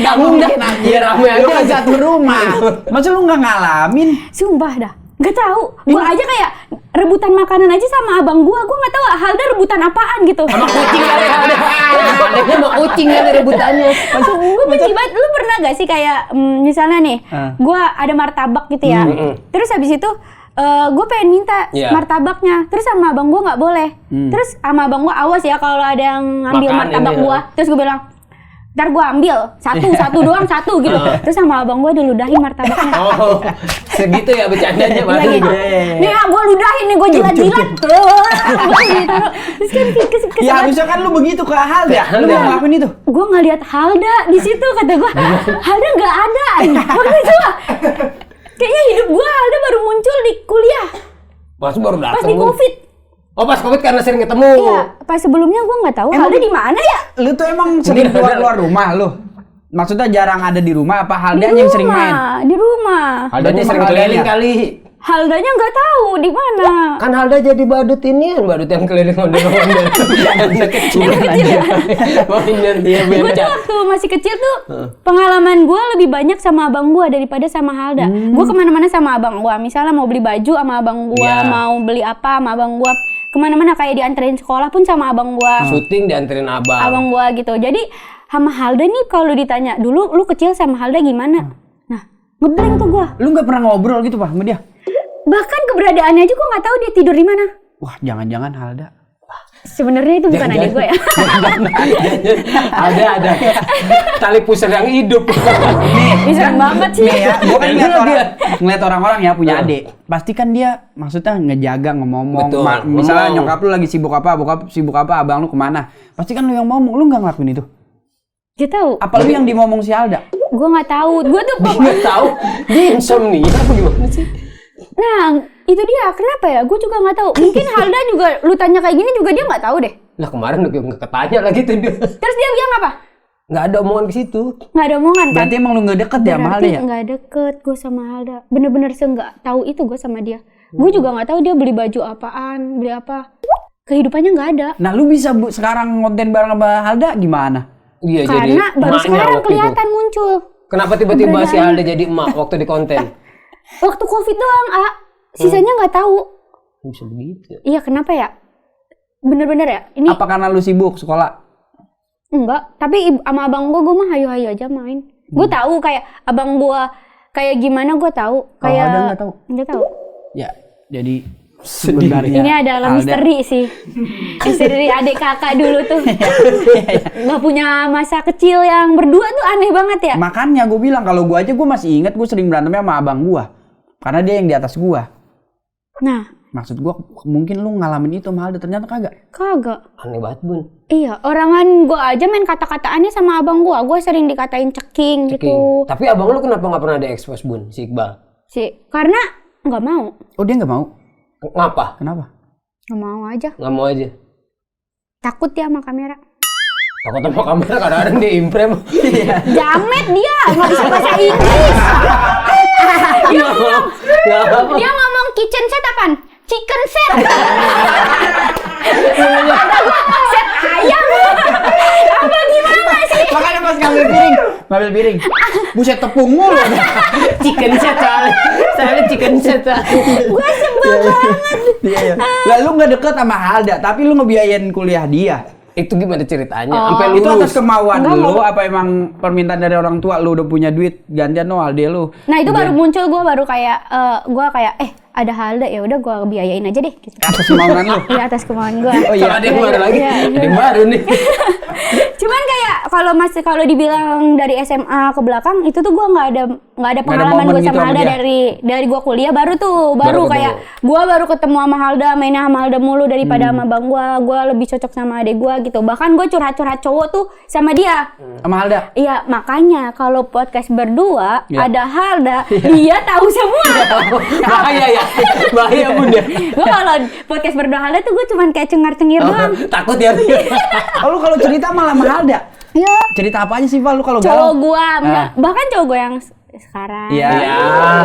Gabung dah. Biar rame Lu kan aja. satu rumah. Masa lu gak ngalamin? Sumpah dah. Gak tahu. Gue aja kayak rebutan makanan aja sama abang gue nggak tahu Halda rebutan apaan gitu. Sama kucing kali Halda. Adiknya sama kucing kali rebutannya. Gue benci banget. Lu pernah gak sih kayak misalnya nih, gue ada martabak gitu ya. Terus habis itu gue pengen minta Iya. martabaknya. Terus sama abang gue nggak boleh. Terus sama abang gue awas ya kalau ada yang ngambil Makan martabak ini, gue. Terus gue bilang, ntar gue ambil satu doang satu gitu. Terus sama abang gue diludahin martabaknya. Oh, segitu ya bercandanya Iya baru gitu. gitu. Nih gue ludahin nih, gue jilat-jilat. Terus kan kesel Ya harusnya kan lu begitu ke Halda. Ya, Lu Halda. mau ngelakuin itu? gue nggak lihat Halda di situ, kata gue Halda nggak ada. Waktu itu kayaknya hidup gue Halda baru muncul di kuliah. Mas baru datang. Pas di Covid. Oh pas Covid karena sering ketemu. Iya, pas sebelumnya gue nggak tahu Halda di mana ya. Lu tuh emang sering keluar rumah lu? Maksudnya jarang ada di rumah apa Haldanya yang sering main? Di rumah. Haldanya sering Haldanya. keliling kali. Haldanya nggak tahu di mana. Kan Halda jadi badut ini kan, badut yang keliling ondel-ondel. Anak kecil. Mainan dia Gue tuh becat. waktu masih kecil tuh pengalaman gue lebih banyak sama abang gue daripada sama Halda. Gue kemana-mana sama abang gue. Misalnya mau beli baju sama abang gue, Iya. mau beli apa sama abang gue. Kemana-mana kayak dianterin sekolah pun sama abang gue. Syuting dianterin abang. Abang gue gitu. Jadi sama Halda nih kalau ditanya dulu lu kecil sama Halda gimana? Nah ngeblank tuh gue. Lu nggak pernah ngobrol gitu Pak sama dia? Bahkan keberadaannya aja gue nggak tahu dia tidur di mana. Wah, jangan-jangan Halda. Sebenarnya itu bukan adik gue ya. ada tali pusar yang hidup. Bisa banget sih. Nih ya, gua kan ngeliat orang-orang ya punya adik. Pasti kan dia maksudnya ngejaga, ngomong. Betul, Misalnya ngomong. nyokap lu lagi sibuk apa, bokap sibuk apa, abang lu kemana. Pasti kan lu yang ngomong, lu nggak ngelakuin itu. Gak tahu. Apa lu yang dimomong si Halda? Gue nggak tahu. Gue tuh Dia nggak tahu. Dia insomnia apa gimana sih? Nah, itu dia. Kenapa ya? Gue juga nggak tahu. Mungkin Halda juga, lu tanya kayak gini juga dia nggak tahu deh. Lah kemarin udah nggak ketanya lagi tuh dia. Terus dia bilang apa? Nggak ada omongan ke situ. Nggak ada omongan kan? Berarti emang lu nggak deket ya sama Halda Berarti ya? nggak deket gue sama Halda. Bener-bener nggak tahu itu gue sama dia. Gue juga nggak tahu dia beli baju apaan, beli apa. Kehidupannya nggak ada. Nah, lu bisa sekarang konten bareng sama Halda gimana? Iya Karena baru emaknya sekarang waktu kelihatan itu. muncul. Kenapa tiba-tiba si Halda jadi emak waktu di konten? Waktu Covid doang, sisanya nggak tahu. Bisa begitu. Iya, kenapa ya? Bener-bener ya? Ini Apa karena lu sibuk sekolah? enggak, tapi sama abang gue mah hayu-hayu aja main. Gue tahu kayak abang gue kayak gimana gue tahu. Kayak Halda nggak tahu? Nggak tahu. Ya, jadi sebenarnya Ini adalah Halda- misteri sih. Misteri adik kakak dulu tuh. Nggak punya masa kecil yang berdua tuh aneh banget ya. Makanya gue bilang kalau gue aja gue masih inget gue sering berantemnya sama abang gue. Karena dia yang di atas gue. Nah, Maksud gue mungkin lu ngalamin itu sama Halda, ternyata kagak. kagak. Aneh banget Bun. Iya, orangan gue aja main kata-kataannya sama abang gue. Gue sering dikatain ceking gitu. Tapi abang lu kenapa nggak pernah diekspos Bun si Iqbal? Karena nggak mau. Oh dia nggak mau? Ngapa? Kenapa? Nggak mau aja. Nggak mau aja. Takut dia sama kamera. Takut sama kamera kadang-kadang dia imprem. Jamet dia, nggak bisa bahasa Inggris. Nggak apa. Dia ngomong kitchen set apaan? Chicken set. Set ayam. Apa gimana sih? Makanya pas ngambil piring. Buset tepung mulu. Chicken set soalnya chicken set. Gue sebel banget. Iya. Lah lu nggak deket sama Halda, tapi lu ngebiayain kuliah dia. Itu gimana ceritanya? Oh. Sampai Itu atas lulus. kemauan Enggak, lu apa emang permintaan dari orang tua lu udah punya duit gantian no Halda lu? Nah itu baru muncul, gue baru kayak ada Halda, ya udah gue biayain aja deh gitu. Atas kemauan lu. Iya, atas kemauan gue. Oh iya. Kalau ada yang baru lagi, Iya, iya. ada yang baru nih. Cuman kayak kalau dibilang dari SMA ke belakang itu tuh gue nggak ada pengalaman momen gue gitu sama sama Halda dia? dari gue kuliah baru Baru kayak gue baru ketemu sama Halda, mainnya sama Halda mulu daripada sama bang gue lebih cocok sama adek gue gitu. Bahkan gue curhat cowok tuh sama dia. Sama Halda. Iya, makanya kalau podcast berdua Iya. ada Halda, dia tahu semua. Bahaya ya. Bahaya Bun ya. Gue kalau podcast berdua Halda tuh gue cuman kayak cengar-cengir doang. Takut ya dia. Oh lu kalau cerita malah sama Halda. Iya. Cerita apa aja sih Pak lu kalau Cowok galau? gue, Ah. bahkan cowok gue yang sekarang. Iya.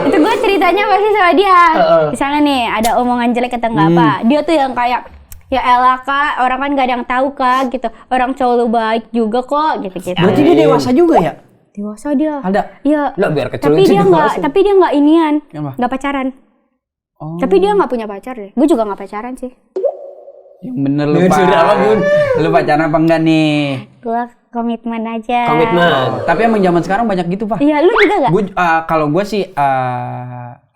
Itu gue ceritanya pasti sama dia. Misalnya nih ada omongan jelek atau nggak apa, dia tuh yang kayak ya elah kak, orang kan gak ada yang tahu kak gitu. Orang cowok lu baik juga kok gitu-gitu. Berarti dia dewasa juga ya? Dewasa dia. Halda. Iya. Lah biar kecil Tapi aja dia dewasa. nggak inian, Kenapa? nggak pacaran. Oh. Tapi dia nggak punya pacar deh. Gue juga nggak pacaran sih. Yang bener lu Lu Pak. sudah apa, Bun? Lu pacaran apa enggak nih? Gue komitmen aja. Komitmen. Tapi emang zaman sekarang banyak gitu Pak. Iya, lu juga gak? Gue kalau gue sih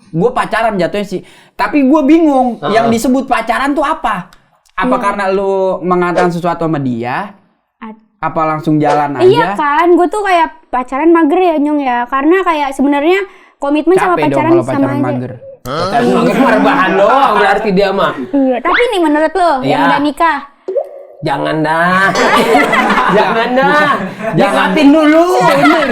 gue pacaran jatuhnya sih. Tapi gue bingung yang disebut pacaran tuh apa? Apa karena lu mengatakan sesuatu sama dia? Apa langsung jalan aja? Iya kan, gue tuh kayak pacaran mager ya Nyong ya. Karena kayak sebenarnya komitmen sama Capek dong pacaran kalau sama pacaran aja. mager. Pacaran mager mah rebahan doang berarti dia mah. Iya, tapi nih menurut lo yang Iya. udah nikah, Jangan dah. Jangan dah. Nikmatin dulu. Bener.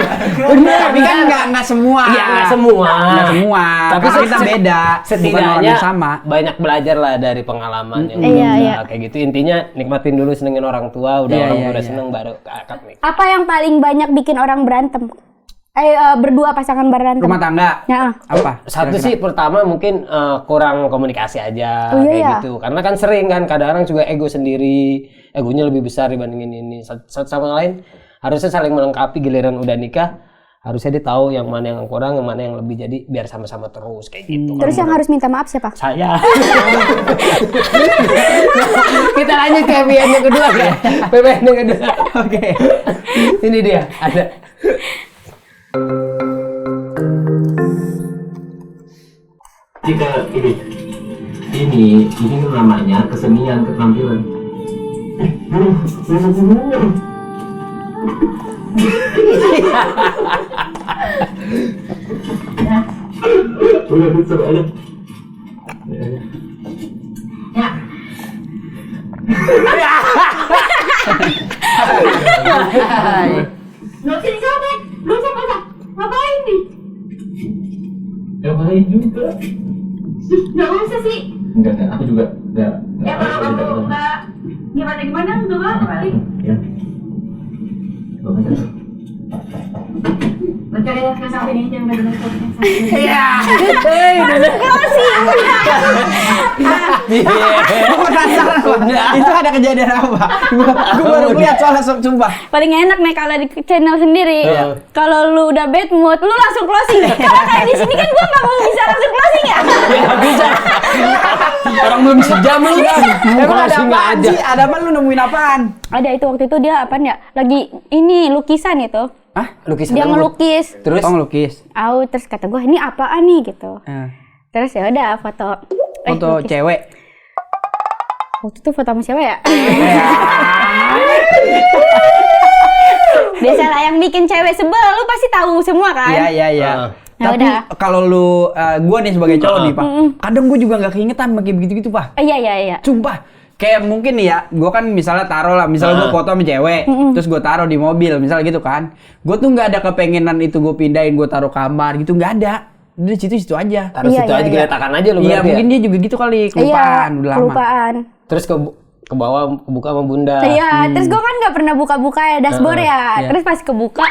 Tapi kan nggak semua. Iya, nggak semua. Nggak semua. Tapi Karena kita beda. Bukan orang Setidaknya yang sama. banyak belajar lah dari pengalaman yang Iya, udah iya. kayak gitu. Intinya nikmatin dulu, senengin orang tua. Udah Iya, orang iya, tua udah iya. seneng baru ke akad nih. Apa yang paling banyak bikin orang berantem? Berdua pasangan berantem. Rumah tangga. Ya. Apa? Satu sih pertama mungkin kurang komunikasi aja Oh, iya, kayak iya. gitu. Karena kan sering kan kadang-kadang juga ego sendiri, egonya lebih besar dibandingin ini. Satu sama lain harusnya saling melengkapi. Giliran udah nikah harusnya dia tahu yang mana yang kurang, yang mana yang lebih, jadi biar sama-sama terus kayak gitu. Terus yang harus minta maaf siapa? Saya. Kita lanjut ke PBN yang kedua ya. PBN yang kedua. Oke. Ini dia ada. Jika ini namanya kesenian keterampilan. Udah besar ada. Nggak usah disabet, nggak usah masak. Ngapain nih? Yang lain juga. Nggak usah sih. Enggak, aku juga enggak. Ya kalau kamu nggak gimana nggak apa-apa kali. Ya. Bapak Mencari yang sampai ini jangan benar Gue penasaran Pak. Itu ada kejadian apa? Gue baru lihat soal langsung sumpah. Paling enak nih kalau di channel sendiri. Iya. Kalau lu udah bad mood, lu langsung closing. Kalau kayak di sini kan gua nggak mau bisa langsung closing ya. Nggak bisa. Orang belum sejam lu kan. Emang ada Closing apaan aja. sih? Ada apa lu nemuin apaan? Ada itu waktu itu dia apaan ya? Lagi ini lukisan itu. Hah? Lukisan Dia rambut. ngelukis. Terus Oh, ngelukis. Terus kata gua ini apaan nih gitu. Terus ya udah foto. Foto lukis. cewek. Waktu itu foto sama siapa ya? Biasalah yang bikin cewek sebel, lu pasti tahu semua kan? Iya, iya, iya. Ya Tapi udah. kalau lu, gue nih sebagai cowok nih, Pak. Kadang gue juga nggak keingetan pakai begitu-gitu, Pak. Iya, iya, iya. Sumpah. Kayak mungkin nih ya, gue kan misalnya taruh lah, misalnya gue foto sama cewek, terus gue taruh di mobil, misalnya gitu kan. Gue tuh nggak ada kepengenan itu gue pindahin, gue taruh kamar gitu, nggak ada. Di situ aja. taruh Iya, situ iya, aja iya. geletakan aja lu Iya, berarti mungkin ya. dia juga gitu kali, kelupaan, Iya, udah lama. kelupaan. Terus ke bawah kebuka sama bunda. Iya, terus gua kan nggak pernah buka-buka ya dashboard ya. iya. Terus pas kebuka,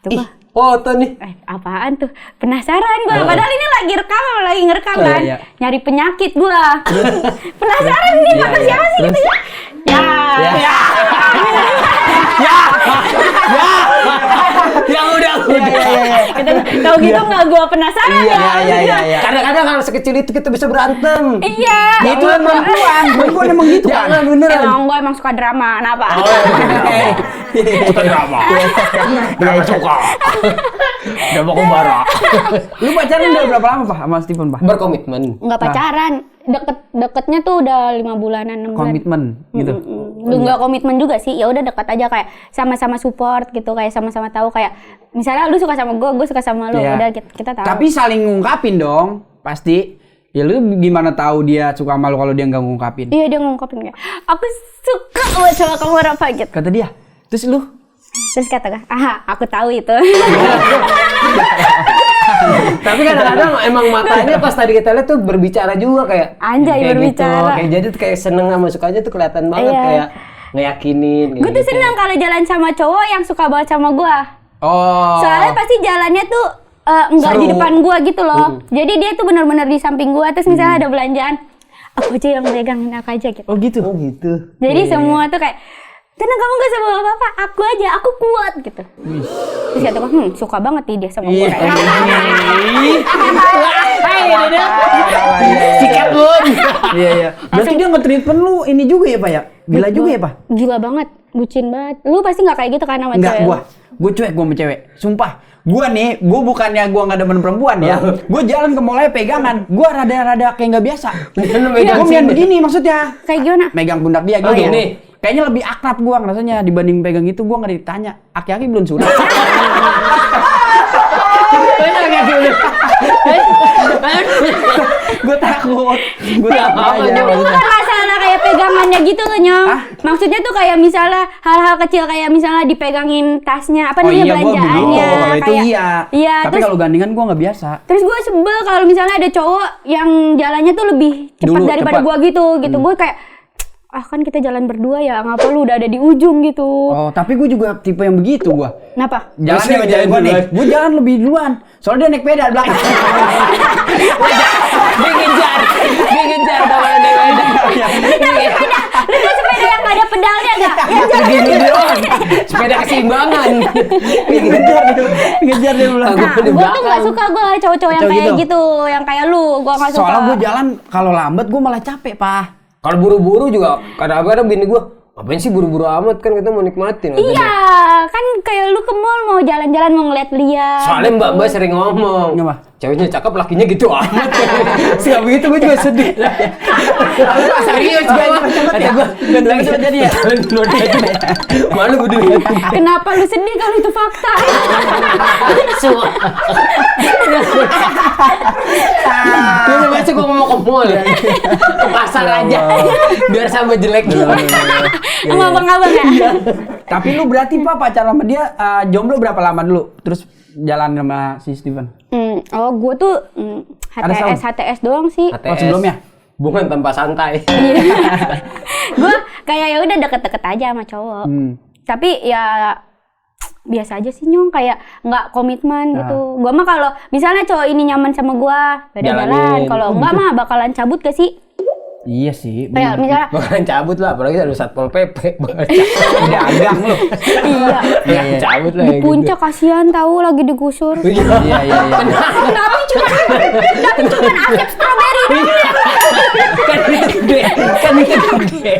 Ih, coba. foto nih. Apaan tuh? Penasaran gua. Padahal ini lagi ngerekam kan. Iya. Nyari penyakit gua. Penasaran ini Iya, foto iya. siapa sih gitu ya? Ya. Yang udah. Gitu. Tahu gitu nggak gua penasaran ya? Iya. Kadang-kadang kalau sekecil itu kita bisa berantem. Iya. Itu kan perempuan emang gitu kan. Jangan beneran. Emang gua emang suka drama, kenapa? Kita drama. Drama suka. Drama kembara. Lu pacaran udah berapa lama, Pak, sama Steven, Pak? Berkomitmen. Nggak pacaran. Deketnya tuh udah 5 bulanan, 6 bulan. Komitmen gitu. Lu nggak komitmen juga sih, ya udah dekat aja kayak sama-sama support gitu, kayak sama-sama tahu kayak misalnya lu suka sama gue suka sama lu, Iya. udah kita tahu. Tapi saling ngungkapin dong, pasti. Ya lu gimana tahu dia suka sama lu kalau dia nggak ngungkapin? Iya dia ngungkapin kayak aku suka banget sama kamu Rafa gitu. Kata dia. Terus lu? Terus kata gue, aku tahu itu. Tapi kadang-kadang emang matanya pas tadi kita lihat tuh berbicara juga kayak Anjay, kayak berbicara. Gitu. Kayak jadi tuh kayak seneng sama sukanya tuh kelihatan banget Iya. kayak ngeyakinin. Gue tuh seneng kalau jalan sama cowok yang suka banget sama gue. Oh. Soalnya pasti jalannya tuh enggak di Seru. depan gue gitu loh. Jadi dia tuh benar-benar di samping gue. Terus misalnya ada belanjaan, aku aja yang megangin aku aja gitu. Oh gitu. Jadi semua tuh kayak, tenang kamu gak sama bapak, aku aja, aku kuat gitu. Terus kata gue, suka banget nih dia sama gue. Sikat bun. Iya. Berarti dia nge-treatment lu ini juga ya, Pak ya? Gila juga ya, Pak? Gila banget, bucin banget. Lu pasti gak kayak gitu kan sama Enggak, cewek? gue cuek sama cewek. Sumpah. Gue nih, gue bukannya gue nggak demen perempuan ya. Gue jalan ke mall pegangan. Gue rada-rada kayak nggak biasa. megang Gue sini. begini maksudnya. Kayak gimana? Megang pundak dia Oh, gitu. gini. Kayaknya lebih akrab gue rasanya dibanding pegang itu. Gue nggak ditanya. Aki-aki belum sunat. Gue takut. Gue takut aja. Tapi bukan masalah kayak pegangannya gitu loh, Nyong. Hah? Maksudnya tuh kayak misalnya hal-hal kecil kayak misalnya dipegangin tasnya, apa Oh namanya iya, gua begitu. belanjaannya. Kalau itu kayak- iya. Iya, Tapi terus kalau gandengan gua nggak biasa. terus gue sebel kalau misalnya ada cowok yang jalannya tuh lebih cepat Dulu, daripada cepat. gue gitu. Gue kayak kan kita jalan berdua ya, ngapa lu udah ada di ujung gitu. Oh, tapi gue juga tipe yang begitu gua. Kenapa? Jalannya Biasanya jalan gue nih. duluan. Gue jalan lebih duluan. Soalnya dia naik peda di belakang. Dia ngejar sama ada beda. Lu tuh sepeda yang gak ada pedalnya gak? Gini doang. Sepeda keseimbangan. Ngejar dia belakang. Aku Nah, di gue tuh belakang. gak suka gue cowok-cowok yang Cowok kayak gitu? gitu, yang kayak lu. Gue gak suka. Soalnya gue jalan kalau lambat gue malah capek, Pak. Kalau buru-buru juga kadang-kadang bini gua, ngapain sih buru-buru amat, kan kita mau nikmatin. Iya, kan kayak lu ke mall mau jalan-jalan mau ngeliat-liat. Soalnya mbak-mbak sering ngomong, Apa? ceweknya cakep, lakinya gitu amat. Sekali begitu gue juga sedih. Serius gue, kata gue, Tapi sudah jadi ya? jalan duluan aja. Malu gue dilihatin. Kenapa lu sedih kalau itu fakta? Semua. Dia biasa gue mau ke mall, ke pasar aja, biar sama jelek. Sama abang-abang ya? Tapi lu berarti Pak pacaran sama dia jomblo berapa lama dulu? Terus jalan sama si Steven? Oh, gue tuh HTS doang sih. Oh, sebelumnya? Bukan tanpa santai. Gue kayak ya udah deket-deket aja sama cowok. Tapi ya biasa aja sih, Nyong, kayak nggak komitmen gitu. Gua mah kalau misalnya cowok ini nyaman sama gua, beda jalan. Jalanin. Kalau enggak mah bakalan cabut gak sih? Iya sih. Kayak misalnya Bukan cabut lah, apalagi ada Satpol PP. Dagang lu. iya. Ya, cabut lah. Di ya puncak kasihan tahu lagi digusur. Gitu. Iya, iya, iya. Tapi cuma asep stroberi. Kan itu gede.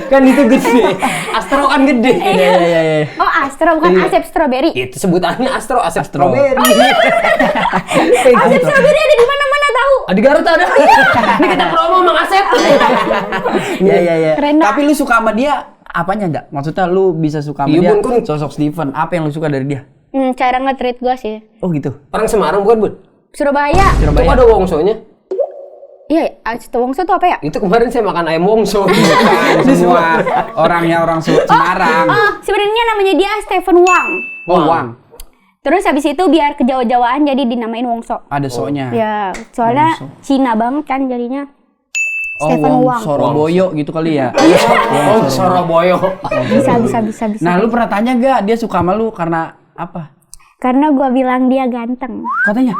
Kan itu gede. Astro kan gede. Iya, iya, iya. Oh, Astro bukan Iya. asep stroberi. Itu sebutannya Astro, Asep Strawberry. Asep stroberi ada di mana-mana tahu. Di Garut ada. Ini kita promo Mang Asep. Iya, iya, iya. Keren dah. Tapi lu suka sama dia apanya enggak? Maksudnya lu bisa suka sama Iya, dia Bun, sosok Steven. Apa yang lu suka dari dia? Cara nge-treat gua sih. Oh gitu. Orang Semarang bukan, Bun? Surabaya. Itu Surabaya. ada wongsonya. Iya, Wongso tuh apa ya? Itu kemarin saya makan ayam wongso. Semua orangnya orang Semarang. Oh, sebenarnya namanya dia Stephen Wang. Oh, Wang. Terus habis itu biar kejawa-jawaan jadi dinamain Wongso. Ada so-nya. Ya, soalnya Cina banget kan jadinya. Oh, Stephen Wong Wang. Soroboyo gitu kali ya. Oh, Soroboyo. Bisa. Nah, lu pernah tanya gak dia suka sama lu karena apa? Karena gua bilang dia ganteng. Katanya.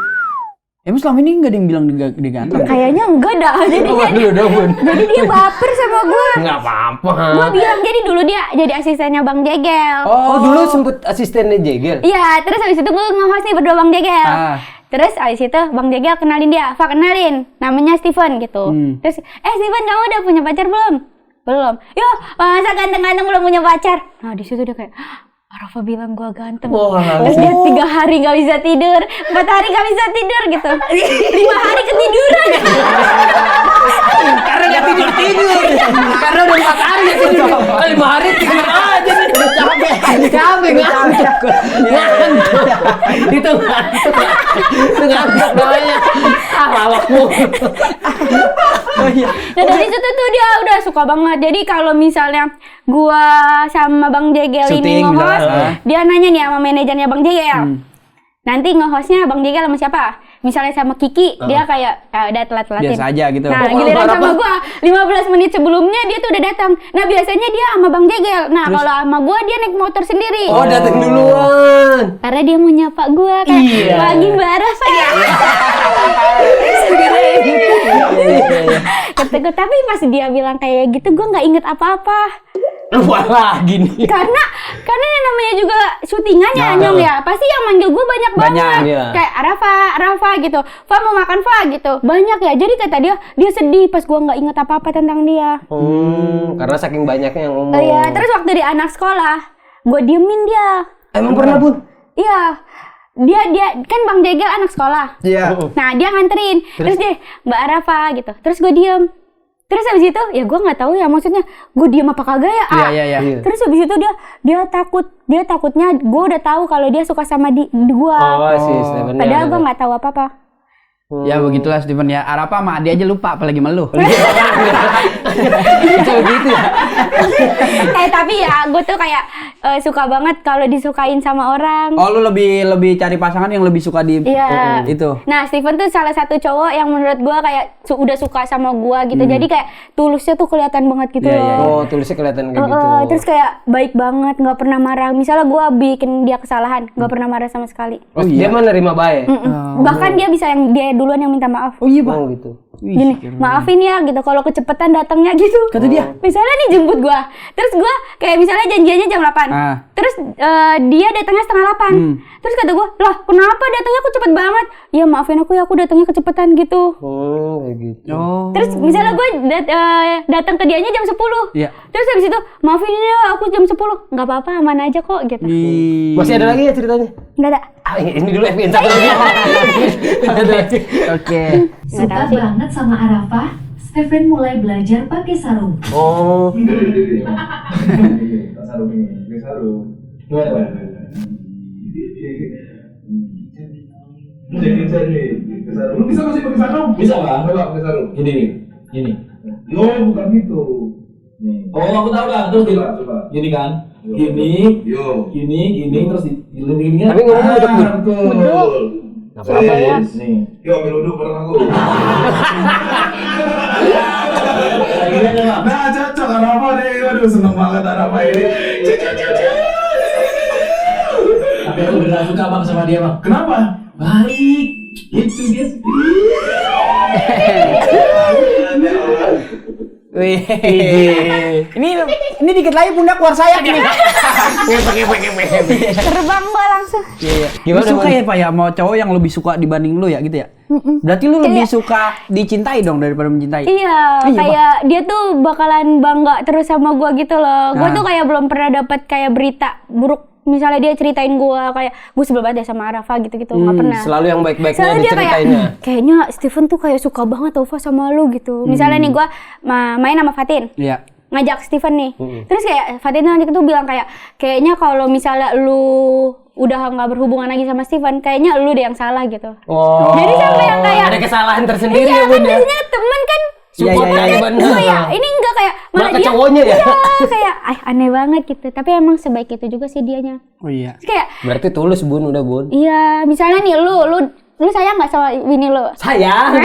Emang selama ini nggak ada yang bilang dia ganteng? Kayaknya enggak dah. Jadi dia baper sama gua. Enggak apa-apa. Gua bilang jadi dulu dia jadi asistennya Bang Jegel. Oh, dulu sempet asistennya Jegel. Iya, terus habis itu gua nge-host nih berdua Bang Jegel. Ah. Terus abis itu Bang Jegel kenalin dia, Fa kenalin, namanya Steven gitu. Terus, Steven kamu udah punya pacar belum? Belum. Yo, masa ganteng-ganteng belum punya pacar? Nah di situ dia kayak, Rafa bilang gua ganteng. Wah. Terus dia 3 hari gak bisa tidur, 4 hari gak bisa tidur gitu. 5 hari ketiduran. Karena nggak tidur. Karena udah 4 hari nggak tidur. 5 hari tidur aja nih. Capek ngantuk. Itu ngantuk namanya. Lawakmu. Nah dari situ tuh dia udah suka banget. Jadi kalau misalnya gua sama Bang Jegel ini Syuting, nge-host, misalnya. dia nanya nih sama manajernya Bang Jegel. Nanti nge-hostnya Bang Jegel sama siapa? Misalnya sama Kiki, dia kayak udah telat-telatin. Biasa aja gitu. Nah, Oh, giliran apa? sama gua 15 menit sebelumnya dia tuh udah datang. Nah, biasanya dia sama Bang Jegel. Nah, kalau sama gua dia naik motor sendiri. Oh, datang duluan. Karena dia mau nyapa gua kayak Iya. pagi Mbak Rafa. Kata tapi pas dia bilang kayak gitu gua nggak inget apa-apa. Wah lagi nih. Karena yang namanya juga syutingannya Nyong ya. Pasti yang manggil gue banyak banget. iya. Kayak Rafa gitu. Fa mau makan Fa gitu. Banyak ya. Jadi kata dia sedih pas gue nggak inget apa-apa tentang dia. Karena saking banyaknya yang ngomong. Iya, terus waktu di anak sekolah, gue diemin dia. Emang pernah, Bun? Iya. Dia kan Bang Jegel anak sekolah. Iya. Nah, dia nganterin. Terus dia, Mbak Rafa gitu. Terus gue diem. Terus habis itu ya gue nggak tahu ya maksudnya gue diem apa kagak ya. Iya. Terus habis itu dia takutnya gue udah tahu kalau dia suka sama di gue. Oh, sih, Steven. Padahal gue nggak tahu apa-apa. Ya begitulah Steven ya. Arapa sama Adi aja lupa apalagi sama lu. Bisa begitu ya. Tapi ya gue tuh kayak suka banget kalau disukain sama orang. Oh lu lebih cari pasangan yang lebih suka di Iya. itu. Nah, Steven tuh salah satu cowok yang menurut gue kayak udah suka sama gue gitu. Jadi kayak tulusnya tuh kelihatan banget gitu Iya, iya. loh. Oh, tulisnya kelihatan kayak gitu. Terus kayak baik banget, nggak pernah marah. Misalnya gue bikin dia kesalahan, nggak pernah marah sama sekali. Oh, dia mah nerima baik. Bahkan dia bisa dia duluan yang minta maaf. Oh iya Pak. Oh gitu. Gini, maafin ya gitu kalau kecepatan datangnya gitu. Kata dia. Misalnya nih jemput gua. Terus gua kayak misalnya janjiannya jam 8. Ah. Terus dia datangnya setengah 8. Terus kata gua, "Lah, kenapa datangnya kok cepet banget?" "Ya maafin aku ya, aku datangnya kecepatan gitu." Kayak gitu. Oh. Terus misalnya gua datang ke dianya jam 10. Iya. Terus habis itu, "Maafin ya, aku jam 10." "Enggak apa-apa, aman aja kok." gitu. Masih ada lagi ya ceritanya? Enggak ada. Ini dulu FBN satu lagi. Ada lagi. Oke. Suka banget sama Arafah, Steven mulai belajar pakai sarung. Oh. Sarung. Gimana? Lu bisa masih pakai sarung? Bisa lah. Coba pakai sarung. Gini. Yo, bukan gitu. Oh, aku tahu kan. Terus coba. Gini kan? Gini. Gini terus gini. Tapi ngomongnya beduk, Bun. Betul. Nggak apa-apa, ya. Nih. Yo, ambil uduk bareng aku. Nah, cocok Arapa deh. Waduh, seneng banget Arapa ini. Tapi aku beneran suka bang sama dia bang. Kenapa? Baik. Itu dia. Wih. Ini dikit lagi pundak keluar sayap nih. Terbang gua langsung. Iya. Gimana, Lu suka Bang? ya Pak ya mau cowok yang lebih suka dibanding lu ya gitu ya? Berarti lu lebih suka dicintai dong daripada mencintai. Iya, kayak dia tuh bakalan bangga terus sama gua gitu loh. Gua Nah. tuh kayak belum pernah dapat kayak berita buruk. Misalnya dia ceritain gua kayak gue sebel banget ya sama Arafah gitu-gitu, nggak pernah. Selalu yang baik-baiknya Selalu dia kayak diceritainnya. kayaknya Steven tuh kayak suka banget Taufa sama lu gitu. Misalnya nih gua main sama Fatin. Iya. Ngajak Steven nih. Terus kayak Fatin nanti tuh bilang kayaknya kalau misalnya lu udah nggak berhubungan lagi sama Steven, kayaknya lu deh yang salah gitu. Oh. Jadi sampai yang kayak ada kesalahan tersendiri iya ya, kan Bun ya. biasanya temen kan Iya, support iya, aja iya. gitu ya. Ini enggak kayak Malah ke dia cowoknya ya? Iya, kayak aneh banget gitu. Tapi emang sebaik itu juga sih dianya. Oh iya. Terus kayak Berarti tulus Bun, udah Bun. iya, misalnya nih lu sayang nggak sama bini lu? Sayang.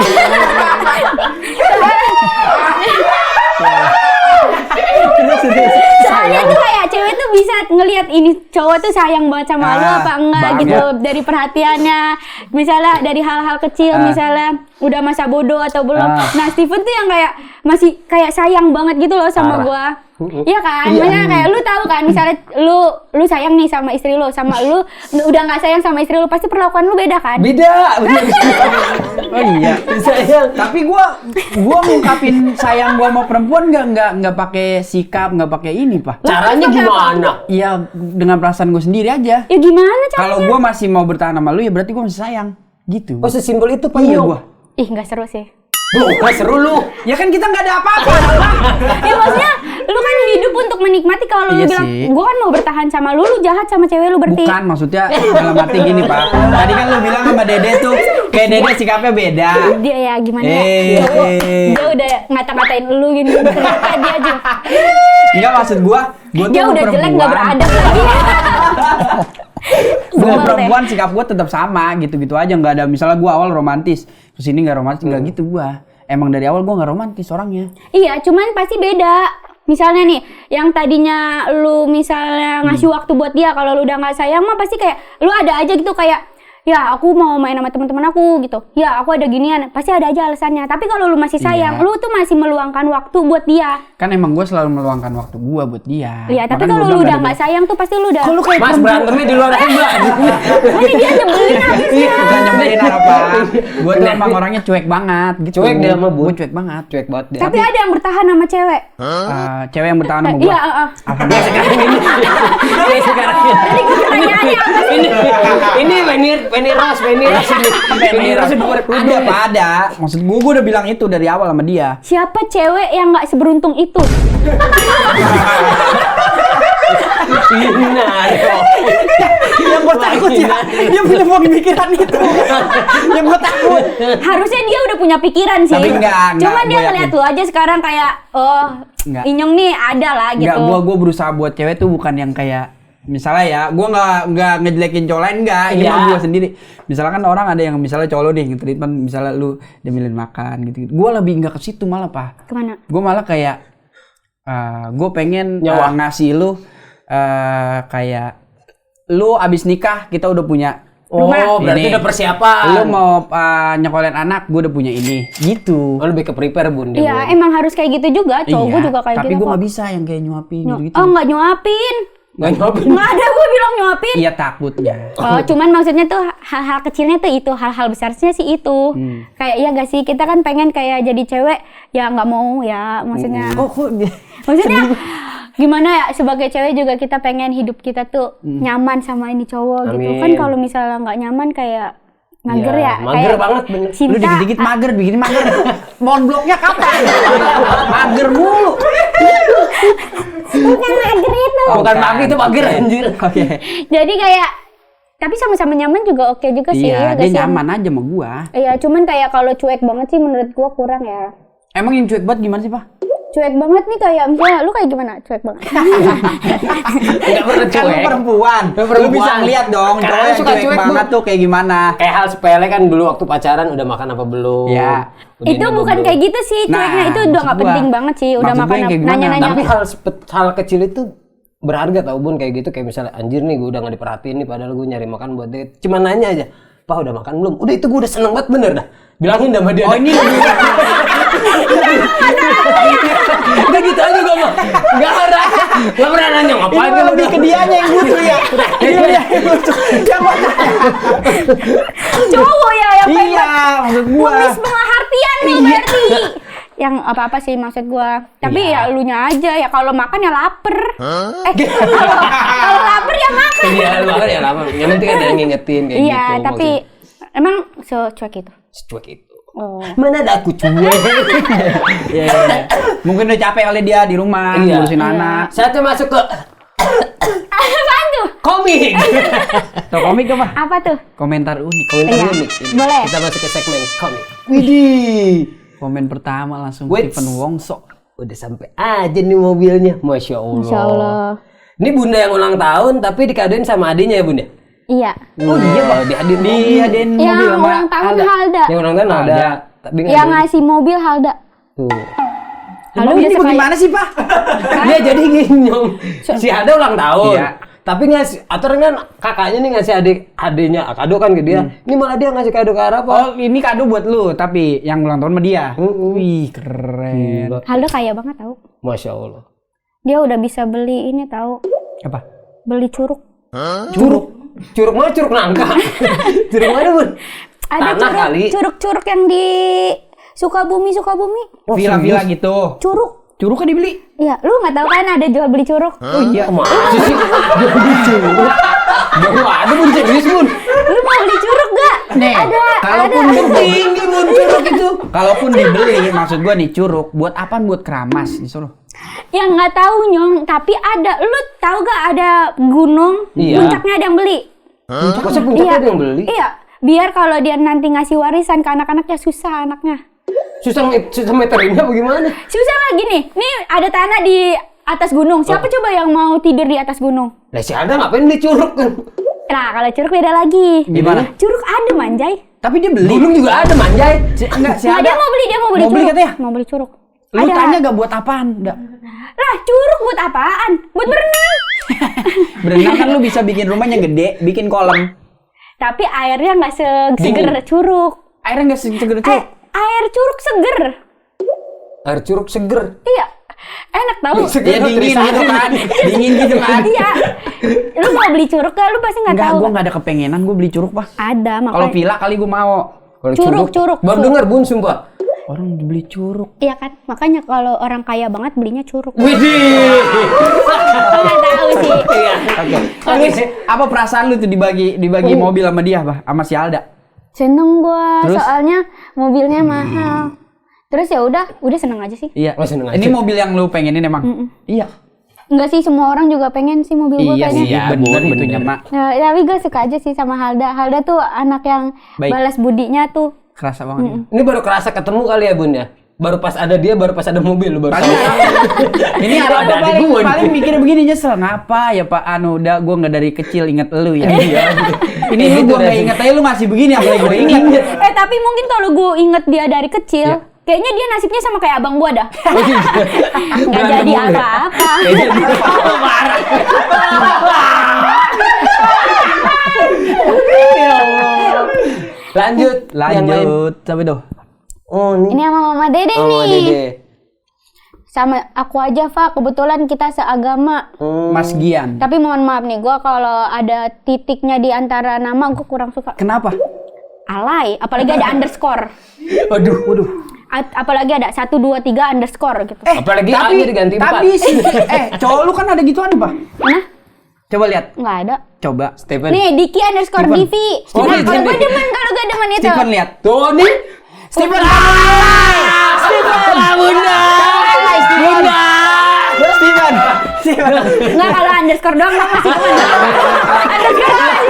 Soalnya tuh kayak cewek tuh bisa ngelihat ini cowok tuh sayang banget sama lu apa enggak banget. gitu dari perhatiannya. Misalnya dari hal-hal kecil, misalnya udah masa bodoh atau belum. Nah, Steven tuh yang kayak masih kayak sayang banget gitu loh sama Parah. gua. Iya kan? Makanya kayak lu tahu kan misalnya lu sayang nih sama istri lu, sama lu udah nggak sayang sama istri lu, pasti perlakuan lu beda kan? Beda, bener. Oh iya. Sayang. Tapi gua ngungkapin sayang gua sama perempuan nggak pakai sikap, nggak pakai ini, Pak. Caranya gimana? Iya, dengan perasaan gue sendiri aja. Ya gimana caranya? Kalau gua masih mau bertahan sama lu ya berarti gua masih sayang. Gitu. Oh, sesimpel itu Pak. iya Yo. gua. Ih, nggak seru sih. Gak seru lu. Ya kan kita nggak ada apa-apa. Ya maksudnya lu kan hidup untuk menikmati. Kalau lu Iya bilang sih. gua kan mau bertahan sama lu jahat sama cewek lu berarti. Bukan, maksudnya dalam arti gini, Pak. Tadi kan lu bilang sama Dede tuh kayak Dede sikapnya beda. Dia ya gimana ya? Dia udah ngata-ngatain lu gini. Ternyata dia juga. Enggak, maksud gua tuh Dia sama udah jelek perempuan. nggak beradab lagi. Gua Sebel deh. perempuan sikap gua tetap sama gitu-gitu aja, nggak ada misalnya gua awal romantis terus ini nggak romantis, nggak gitu gua. Emang dari awal gua nggak romantis orangnya. Iya, cuman pasti beda. Misalnya nih, yang tadinya lu misalnya ngasih waktu buat dia, kalau lu udah nggak sayang mah pasti kayak lu ada aja gitu kayak ya aku mau main sama teman-teman aku gitu. Ya aku ada ginian, pasti ada aja alasannya. Tapi kalau lu masih sayang, Iya. lu tuh masih meluangkan waktu buat dia. Kan emang gua selalu meluangkan waktu gua buat dia. Iya, tapi Makanya kalau gua lu bilang udah nggak nggak sayang tuh pasti lu udah. Kalau kayak Mas berantemnya di luar aja, Mbak. Ini dia nyebelin habisnya. bukan nyebelin apa. Gua tuh emang orangnya cuek banget gitu. Cuek dia mah, Bu. Gua cuek banget. Cuek banget dia. Tapi ada yang bertahan sama cewek. Cewek yang bertahan sama gua. Iya, Dia sekarang ini. Dia sekarang ini. Jadi gue pertanyaannya apa sih? Ini Penny Rose ini. Ada apa ada? Maksud gua udah bilang itu dari awal sama dia. Siapa cewek yang nggak seberuntung itu? Benar. Yang gue takut ya, dia punya pemikiran itu. Yang gue takut. Harusnya dia udah punya pikiran sih. Tapi enggak, Cuma dia gua ngeliat yakin. lu aja sekarang kayak, oh, Enggak. Inyong nih ada lah gitu. Enggak, gue berusaha buat cewek tuh bukan yang kayak misalnya ya, gue nggak ngejelekin cowok lain enggak, ini Iya. mah gue sendiri. Misalkan orang ada yang misalnya cowok lo deh nge-treatment, misalnya lu demilin makan gitu. Gue lebih nggak ke situ malah Pak. Kemana? Gue malah kayak gue pengen Nyawa. ngasih lu kayak lu abis nikah kita udah punya Oh, berarti ini. udah persiapan. Lu mau nyekolin anak, gue udah punya ini gitu. Oh, lebih ke prepare Bun. dia, Iya, Bun. emang harus kayak gitu juga. Cowok gue juga kayak tapi gitu gue kok. nggak bisa yang kayak nyuapin gitu. Oh, nggak nyuapin. Nggak nyopin. Nggak ada gue bilang nyuapin. Iya takutnya. Oh, cuman maksudnya tuh hal-hal kecilnya tuh itu, hal-hal besarnya sih itu. Kayak iya gak sih, kita kan pengen kayak jadi cewek ya nggak mau ya, maksudnya. Oh kok Maksudnya gimana ya, sebagai cewek juga kita pengen hidup kita tuh nyaman sama ini cowok gitu. Amin. Kan kalau misalnya nggak nyaman kayak mager Iya, ya. mager kayak banget, bener. Cinta. lu dikit-dikit mager, bikin mager. Monbloknya kapan? Mager mulu. Bukan mager itu. Bukan mager itu mager anjir. Oke. Jadi kayak tapi sama-sama nyaman juga oke juga sih. Iya, ya gak dia sih? nyaman aja sama gua. Iya, cuman kayak kalau cuek banget sih menurut gua kurang ya. Emang yang cuek banget gimana sih, Pak? Cuek banget nih kayak misalnya lu kayak gimana? Cuek banget. Enggak pernah Kan lu cuek. perempuan. Lu perempuan. Lu bisa ngeliat dong, Karena cowok lu yang suka cuek cuek, banget Bu. tuh kayak gimana. Kayak hal sepele kan dulu waktu pacaran udah makan apa belum? Iya. Begini Itu apa bukan belum. kayak gitu sih, cueknya Nah, itu udah nggak maksud gua. penting banget sih, udah Maksud gua makan yang kayak gimana? nanya-nanya. Tapi hal kecil itu berharga tau Bun, kayak gitu. Kayak misalnya anjir nih gue udah gak diperhatiin nih, padahal gue nyari makan buat dia. Cuma nanya aja, Pak udah makan belum? Udah itu gue udah seneng banget bener dah. Bilangin sama dia. Oh, ini lebih udah gitu aja gue mah. Gak pernah nanya ngapain ini kan lebih ke dianya yang butuh ya. Iya, yang butuh. Yang gua tanya. Cowok ya yang pengen Iya, maksud gua. ngemis pengertian nih berarti. Yang apa-apa sih maksud gua. Tapi ya elunya aja ya, kalau makan ya lapar. Kalau lapar ya makan. Iya, lu makan ya lama. Yang penting ada yang ngingetin kayak gitu. Iya, tapi emang secuek itu. Secuek itu. Oh. Mana ada aku cuek? Iya, iya. Mungkin udah capek oleh dia di rumah Iya. ngurusin anak. Saatnya masuk ke Apaan tuh? komik. Tau komik apa? Apa tuh? Komentar unik. Iya. Unik. Boleh. Kita masuk ke segmen komik. Widih. Komen pertama langsung Wait. Stephen Wongso. Udah sampai aja nih mobilnya. Masya Allah. Masya Allah. Ini bunda yang ulang tahun tapi dikadoin sama adiknya ya bunda? Iya. Oh iya pak, diadain Yang mobil sama ulang tahun Halda. Yang ulang tahun Halda. Tapi Yang ngasih mobil Halda. Tuh. Halda Emang udah ini sekaya. bagaimana sih, Pak? Dia jadi gini Nyong. Si Halda ulang tahun. Iya. Tapi ngasih, atau kan kakaknya nih ngasih adiknya kado kan ke dia. Ini malah dia ngasih kado ke Arafa. Oh, ini kado buat lu, tapi yang ulang tahun sama dia. Wih, keren. Gila. Halda kaya banget tau. Masya Allah. Dia udah bisa beli ini tahu. Apa? Beli curug. Curug mana curug nangka? Curug mana bun? Ada Tanah kali. curug yang di Sukabumi. Oh, Villa-villa gitu. Curug. Curug kan dibeli? Iya, lu nggak tahu kan ada jual beli curug? Oh iya. Masa sih? Baru ada bun serius bun. Lu mau beli curug gak? Nih, kalaupun tinggi bun curug itu. Kalaupun dibeli, maksud gua nih curug buat apaan? Buat keramas disuruh. Yang nggak tahu Nyong, tapi ada. Lu tahu gak ada gunung, Iya. puncaknya ada yang beli? Masa puncaknya ada yang beli? Iya, biar kalau dia nanti ngasih warisan ke anak-anaknya susah anaknya. Susah meterinnya bagaimana? Susah lagi nih. Nih ada tanah di atas gunung. Siapa coba yang mau tidur di atas gunung? Lah si Alda ngapain beli curug kan? Nah, kalau curug beda lagi. Gimana? Curug ada manjay. Tapi dia beli. Gunung juga ada manjay. Enggak, si Nah, Alda. dia mau beli Mau beli curug. katanya? Mau beli curug. Lu tanya gak buat apaan? Enggak. Lah, curug buat apaan? Buat berenang. Berenang kan lu bisa bikin rumahnya gede, bikin kolam. Tapi airnya nggak seger curug. Airnya enggak seger curug. Air curug seger. Air curug seger. Iya. Enak tau. Ya dingin gitu kan. Dingin gitu kan. Iya. Lu mau beli curug gak? Lu pasti nggak Enggak, tahu. gua enggak ada kepengenan gua beli curug, Pak. Ada, Kalau makanya. villa kali gua mau. Kalau Curug. Baru dengar bun sumpah. Orang beli curug. Iya kan? Makanya kalau orang kaya banget belinya curug. Widih. Nggak tahu sih. Iya. Oke. Terus apa perasaan lu tuh dibagi mobil sama dia, Bah? Sama si Alda? Seneng gua, Terus? soalnya mobilnya mahal. Terus ya udah seneng aja sih. Iya. Oh, seneng aja. Ini mobil yang lu pengenin emang? Iya. Enggak sih, semua orang juga pengen sih mobil gue Iya kayaknya. sih, bener itu nyemak. Nah, tapi gue suka aja sih sama Halda. Halda tuh anak yang Baik. balas budinya tuh. Kerasa banget. Ini baru kerasa ketemu kali ya Bun ya? Baru pas ada dia, baru pas ada mobil lu baru Paling tahu. ini Ada apa adik gua nih. paling mikir begini nyesel ngapa ya Pak Anu udah gue nggak dari kecil inget lu ya. Ini lu Gitu gue nggak dah. inget aja lu masih begini apalagi gue inget. Tapi mungkin kalau gue inget dia dari kecil, kayaknya dia nasibnya sama kayak abang gue dah. Nggak Berantem jadi mulu ya? apa-apa. Kayaknya gitu. Parah. Ya Allah. Lanjut. Yang lain. Sampai tuh. Oh, ini. Ini sama Mama Dede Oh, nih. Dede. Sama aku aja, Fa. Kebetulan kita seagama. Mas Gian. Tapi mohon maaf nih, gue kalau ada titiknya di antara nama, gue kurang suka. Kenapa? Alay, apalagi ada underscore. Waduh. Apalagi ada 1, 2, 3 underscore gitu. Apalagi A-nya diganti 4. Tapi cowok lu kan ada gituan Pak. Mana? Coba lihat. Nggak ada. Coba. Stephen. Nih, Diki underscore Steven. Divi. Oh, Nah, ini kalau gue Steven. demen, kalau gue demen itu. Stephen lihat. Tuh nih. Stephen. Stephen. Bunda. Bunda. Steven. Nggak, kalau underscore doang gue masih demen. Underscore masih.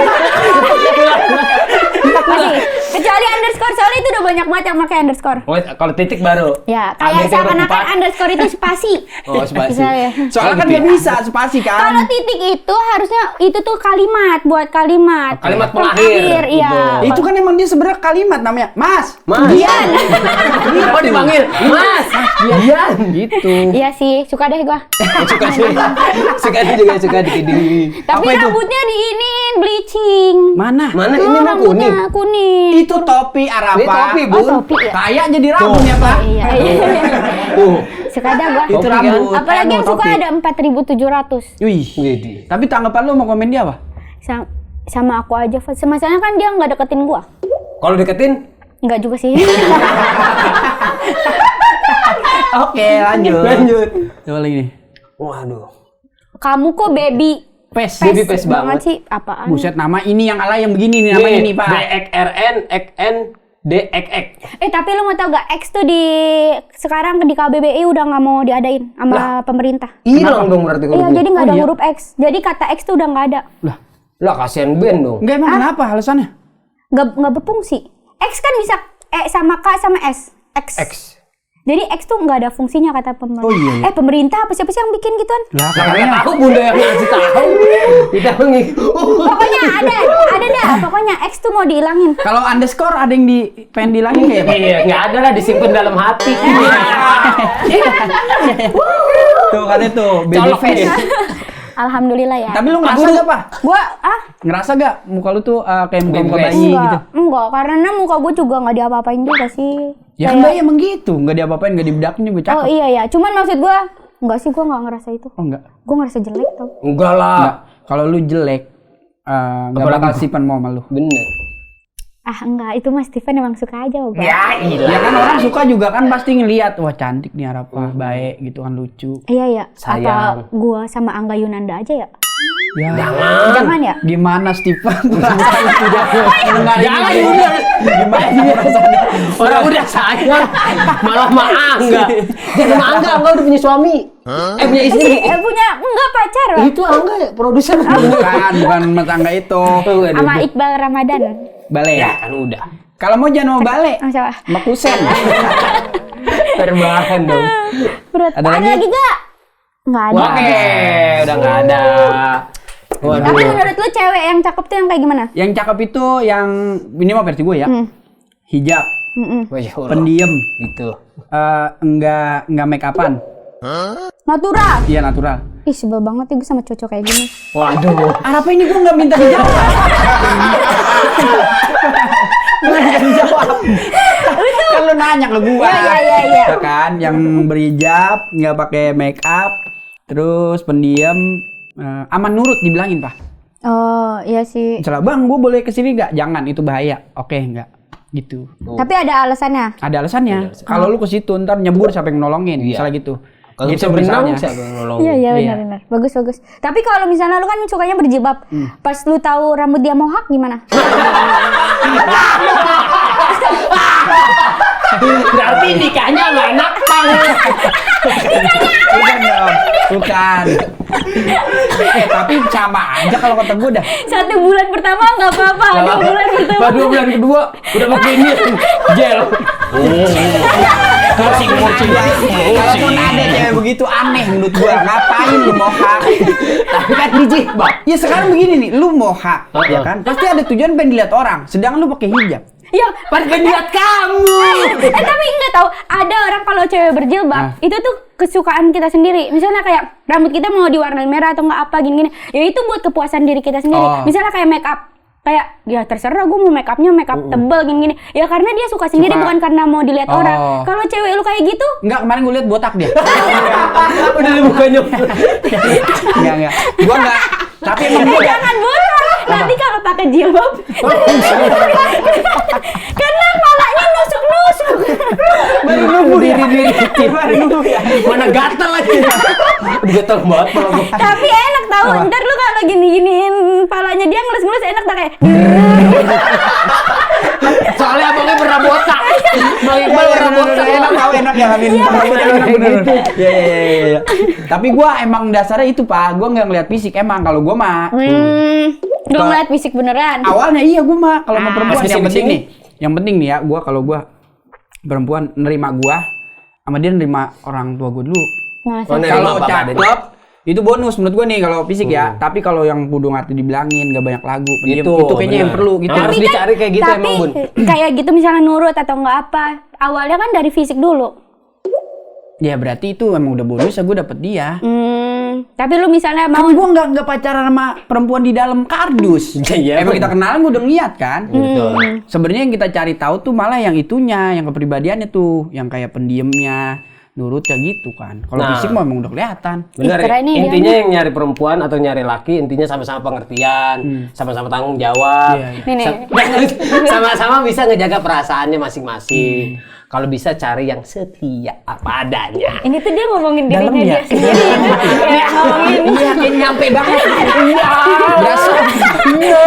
Kecuali underscore, soalnya itu udah banyak banget yang pakai underscore. Oh, kalau titik baru. Ya, Ada kayak yang seakan-akan berempat. underscore itu spasi. Oh, spasi. Bisa ya. Soalnya kan nggak bisa spasi Kalau kan. titik itu harusnya itu tuh kalimat, buat kalimat. Kalimat pengakhir. Iya. Betul. Itu kan emang dia sebenarnya kalimat namanya. Mas. Mas. Dian. Apa dipanggil? Mas. Dian. Gitu. Iya sih, suka deh gua. Suka sih. Suka juga suka dikit. Tapi Apa itu? rambutnya diinin bleaching. Mana? Mana Tuh, ini mah rambutnya kuning? kuning. Itu topi Arafah. Ini topi, Bu. Oh, topi ya? Kayak jadi rambut ya, Pak. Iya. Suka dah gua. Itu Topi kan? rambut. Apalagi yang suka topi. ada 4.700. Wih. Widih. Tapi tanggapan lu mau komen dia apa? Sama aku aja, Fat. Masalahnya kan dia nggak deketin gua. Kalau deketin, Nggak juga sih. Oke, lanjut. Coba lagi nih. waduh. Kamu kok baby Pes. Baby pes banget. sih. Apaan? Buset, nama ini yang alay yang begini nih nama ini, Pak. DXRN, XN, DXX. Tapi lu mau tau gak, X tuh sekarang di KBBI udah nggak mau diadain sama pemerintah. Hilang dong berarti Iya, hurufnya. jadi nggak ada iya? huruf X. Jadi kata X tuh udah nggak ada. Lah kasihan band dong. Enggak emang kenapa alasannya? Nggak berfungsi. X kan bisa E sama K sama S. X. X. Jadi X tuh nggak ada fungsinya kata pemerintah. Oh, iya, iya. Pemerintah apa siapa sih yang bikin gituan? Lah, Nah, tahu bunda yang ngasih tahu. Kita Pokoknya ada dah. Pokoknya X tuh mau dihilangin. kalau underscore ada yang pengen dihilangin kayak Pak? Iya, nggak ada lah disimpan dalam hati. Tuh kan itu baby Colok face. ya. Alhamdulillah ya. Tapi lu ngerasa gak, Pak? Gua Ngerasa gak muka lu tuh kayak muka Baby face. bayi gitu? enggak, karena muka gue juga nggak diapa-apain juga sih. Ya Kayak- enggak ya emang gitu, enggak diapa-apain, enggak dibedakin juga Oh cakep. iya ya, cuman maksud gue enggak sih, gue nggak ngerasa itu. Oh enggak. Gue ngerasa jelek tau. Enggak lah. Enggak. Kalau lu jelek enggak Apalagi bakal gua? sipan mau sama lu. Bener. Enggak, itu Mas Steven emang suka aja Bang. Ya Ya kan orang suka juga kan pasti ngelihat wah cantik nih Arafah, baik gitu kan lucu. Iya ya. Sayang. Apa gue sama Angga Yunanda aja ya? Ya. Jangan ya? Gimana Steven? Jangan udah. Gimana dia rasanya? Orang udah sayang, malah mah Angga. Jangan mah Angga udah punya suami. Punya istri. Punya enggak pacar Bang. Itu Angga ya, produser. Bukan rumah tangga itu. Sama Iqbal Ramadan. Bale. Ya kan udah. Kalau mau jangan mau bale. Sama siapa? Sama Kusen. Terbahan dong. Berat. Ada lagi? Gak? Nggak ada. Oke, udah nggak ada. Waduh. Tapi menurut lu cewek yang cakep tuh yang kayak gimana? Yang cakep itu yang ini mah versi gue ya. Hijab, Wah, ya Allah. pendiam, Gitu. enggak make upan. Natural. Iya natural. Ih, sebel banget ya gue sama cocok kayak gini. Waduh. Apa ini gue nggak minta dijawab? Nggak dijawab. Kan lu nanya ke gua. Iya. Ya kan, yang berhijab, nggak pakai make up, terus pendiam, aman nurut dibilangin Pak. Oh, iya sih. Misalnya, Bang, gue boleh kesini nggak? Jangan, itu bahaya. Oke, nggak. Gitu. Tapi ada alasannya. Ada alasannya. Kalau lu ke situ ntar nyebur siapa yang nolongin, misalnya gitu. Kalau Gitu bisa berenang misalnya. siapa yang nolong? Iya Iya. benar. Bagus. Tapi kalau misalnya lu kan sukanya berjilbab, pas lu tahu rambut dia mohak gimana? Berarti nikahnya nggak enak banget. Bukan dong. Bukan. Tapi sama aja kalau kata gue dah. 1 bulan pertama nggak apa-apa, 2 bulan pertama. 2 bulan kedua udah pakai ini gel. Kalaupun ada cewek begitu aneh menurut gua, ngapain lu moha? Tapi kan jijik, Bang. Ya sekarang begini nih, lu moha, ya kan? Pasti ada tujuan pengen dilihat orang, sedang lu pakai hijab. Ya, Pengen lihat kamu. tapi nggak tahu. Ada orang kalau cewek berjilbab, itu tuh kesukaan kita sendiri. Misalnya kayak rambut kita mau diwarnain merah atau nggak apa gini-gini. Ya itu buat kepuasan diri kita sendiri. Oh. Misalnya kayak make up. Kayak ya terserah gue mau make upnya make up tebel gini-gini. Ya karena dia suka sendiri, bukan karena mau dilihat orang. Kalau cewek lu kayak gitu, Enggak, kemarin gue liat botak dia. Udah mukanya. Enggak. Gua enggak. Tapi emang gua jangan botak. Nanti kalau pakai jilbab, karena palanya nusuk-nusuk. Baru nunggu diri kecil. Mana gatel lagi. Gatel banget malah gua. Tapi enak tahu. Ntar lu kalau gini-giniin palanya dia ngelus-ngelus enak tak kayak. Soalnya abangnya pernah botak. Bang Iqbal pernah botak. enak ya ngamin. Bener. Iya. Tapi gua emang dasarnya itu, Pak. Gua enggak ngeliat fisik emang kalau gua mah. Gak ngeliat fisik beneran. Awalnya iya gua mah kalau mau perempuan Pas yang penting kesini. nih. Yang penting nih ya, kalau gua perempuan nerima gua sama dia nerima orang tua gua dulu. Nah, Oh, nerima Kalau bapak adanya. cakep itu bonus menurut gua nih kalau fisik ya. Tapi kalau yang kudu ngerti dibilangin, gak banyak lagu, pendiam, itu kayaknya yang bener. perlu gitu. Harus dicari kayak gitu tapi emang, Bun. kayak gitu misalnya nurut atau nggak apa, awalnya kan dari fisik dulu. Ya berarti itu emang udah bonus ya gua dapet dia. Tapi lu misalnya mau Kan gua nggak pacaran sama perempuan di dalam kardus. Iya, Emang kita kenalan gua udah ngeliat kan. Betul. Sebenarnya yang kita cari tahu tuh malah yang itunya, yang kepribadiannya tuh, yang kayak pendiemnya, nurut kayak gitu kan. Kalau Nah. fisik mah emang udah kelihatan. Bener, Keren nih intinya dia. yang nyari perempuan atau nyari laki intinya sama-sama pengertian, sama-sama tanggung jawab, Iya, Nih. sama-sama bisa ngejaga perasaannya masing-masing. Kalau bisa cari yang setia apa adanya. ini tuh dia ngomongin Dalam dirinya ya? dia sendiri. Kayak ngomongin Iya, kayak nyampe banget. Iya. Berasa.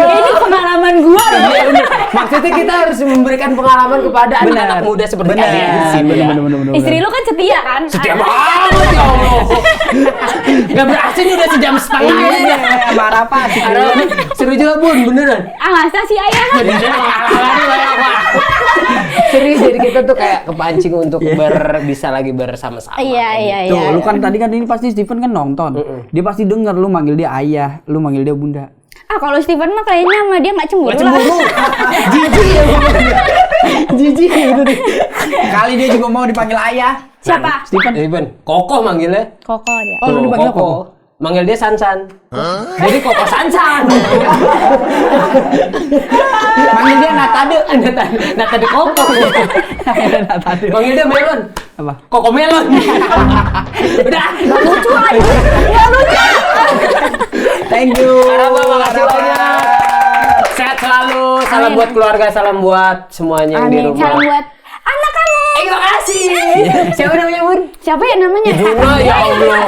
ini pengalaman gua loh. Iya, bener. Maksudnya kita harus memberikan pengalaman kepada anak-anak muda seperti kalian di sini ya. Bener. Istri lu kan setia kan? Setia banget ya Allah. Gak berhasil nih udah sejam setengah ya. Marah apa sih? Seru juga Bun, beneran. Masa sih ayah? Serius, jadi kita tuh kayak kepancing untuk bisa lagi bersama-sama. Iya. Tuh, lu kan tadi kan ini pasti Steven kan nonton. Dia pasti denger lu manggil dia ayah, lu manggil dia bunda. Kalau Steven mah kayaknya sama dia nggak cemburu lah. Jijik ya. Jijik gitu deh. Kali dia juga mau dipanggil ayah. Siapa? Steven, Koko manggilnya. Koko dia. Oh, lu dipanggil Koko? Manggil dia Sansan. Jadi Koko Sansan. Manggil dia Natade. Natade Koko. Manggil dia Melon. Apa? Koko Melon. Udah. Lucu aja. Nggak lucu. Thank you. Araba, makasih banyak. Sehat selalu. Salam buat keluarga, salam buat semuanya yang di Amin. rumah. Salam buat anak kamu. Terima kasih. Siapa namanya Bun? Siapa ya namanya? Bunga, ya Allah.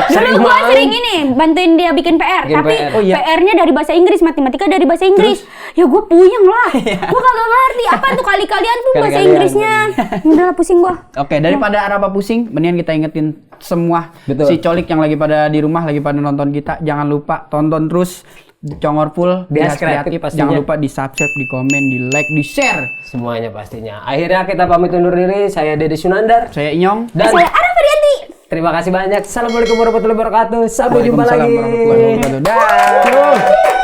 Dulu gua sering ini bantuin dia bikin PR, Bikin tapi PR. Oh, iya. PR-nya dari bahasa Inggris, matematika dari bahasa Inggris. Ya gua puyeng lah. Gua kagak ngerti apa tuh kali-kalian tuh bahasa Kali-kalian. Inggrisnya. Udah lah, pusing gua. Oke, daripada Araba pusing, mendingan kita ingetin semua Betul. si colik yang lagi pada di rumah, lagi pada nonton kita, jangan lupa tonton terus Congor Full, Bias Bias Kreatif pastinya. Jangan lupa di subscribe, di komen, di like, di share. Semuanya pastinya. Akhirnya kita pamit undur diri. Saya Dede Sunandar. Saya Inyong. Dan Saya Araf Rianti. terima kasih banyak. Assalamualaikum warahmatullahi wabarakatuh. Sampai jumpa Waalaikumsalam lagi. warahmatullahi wabarakatuh. Dah.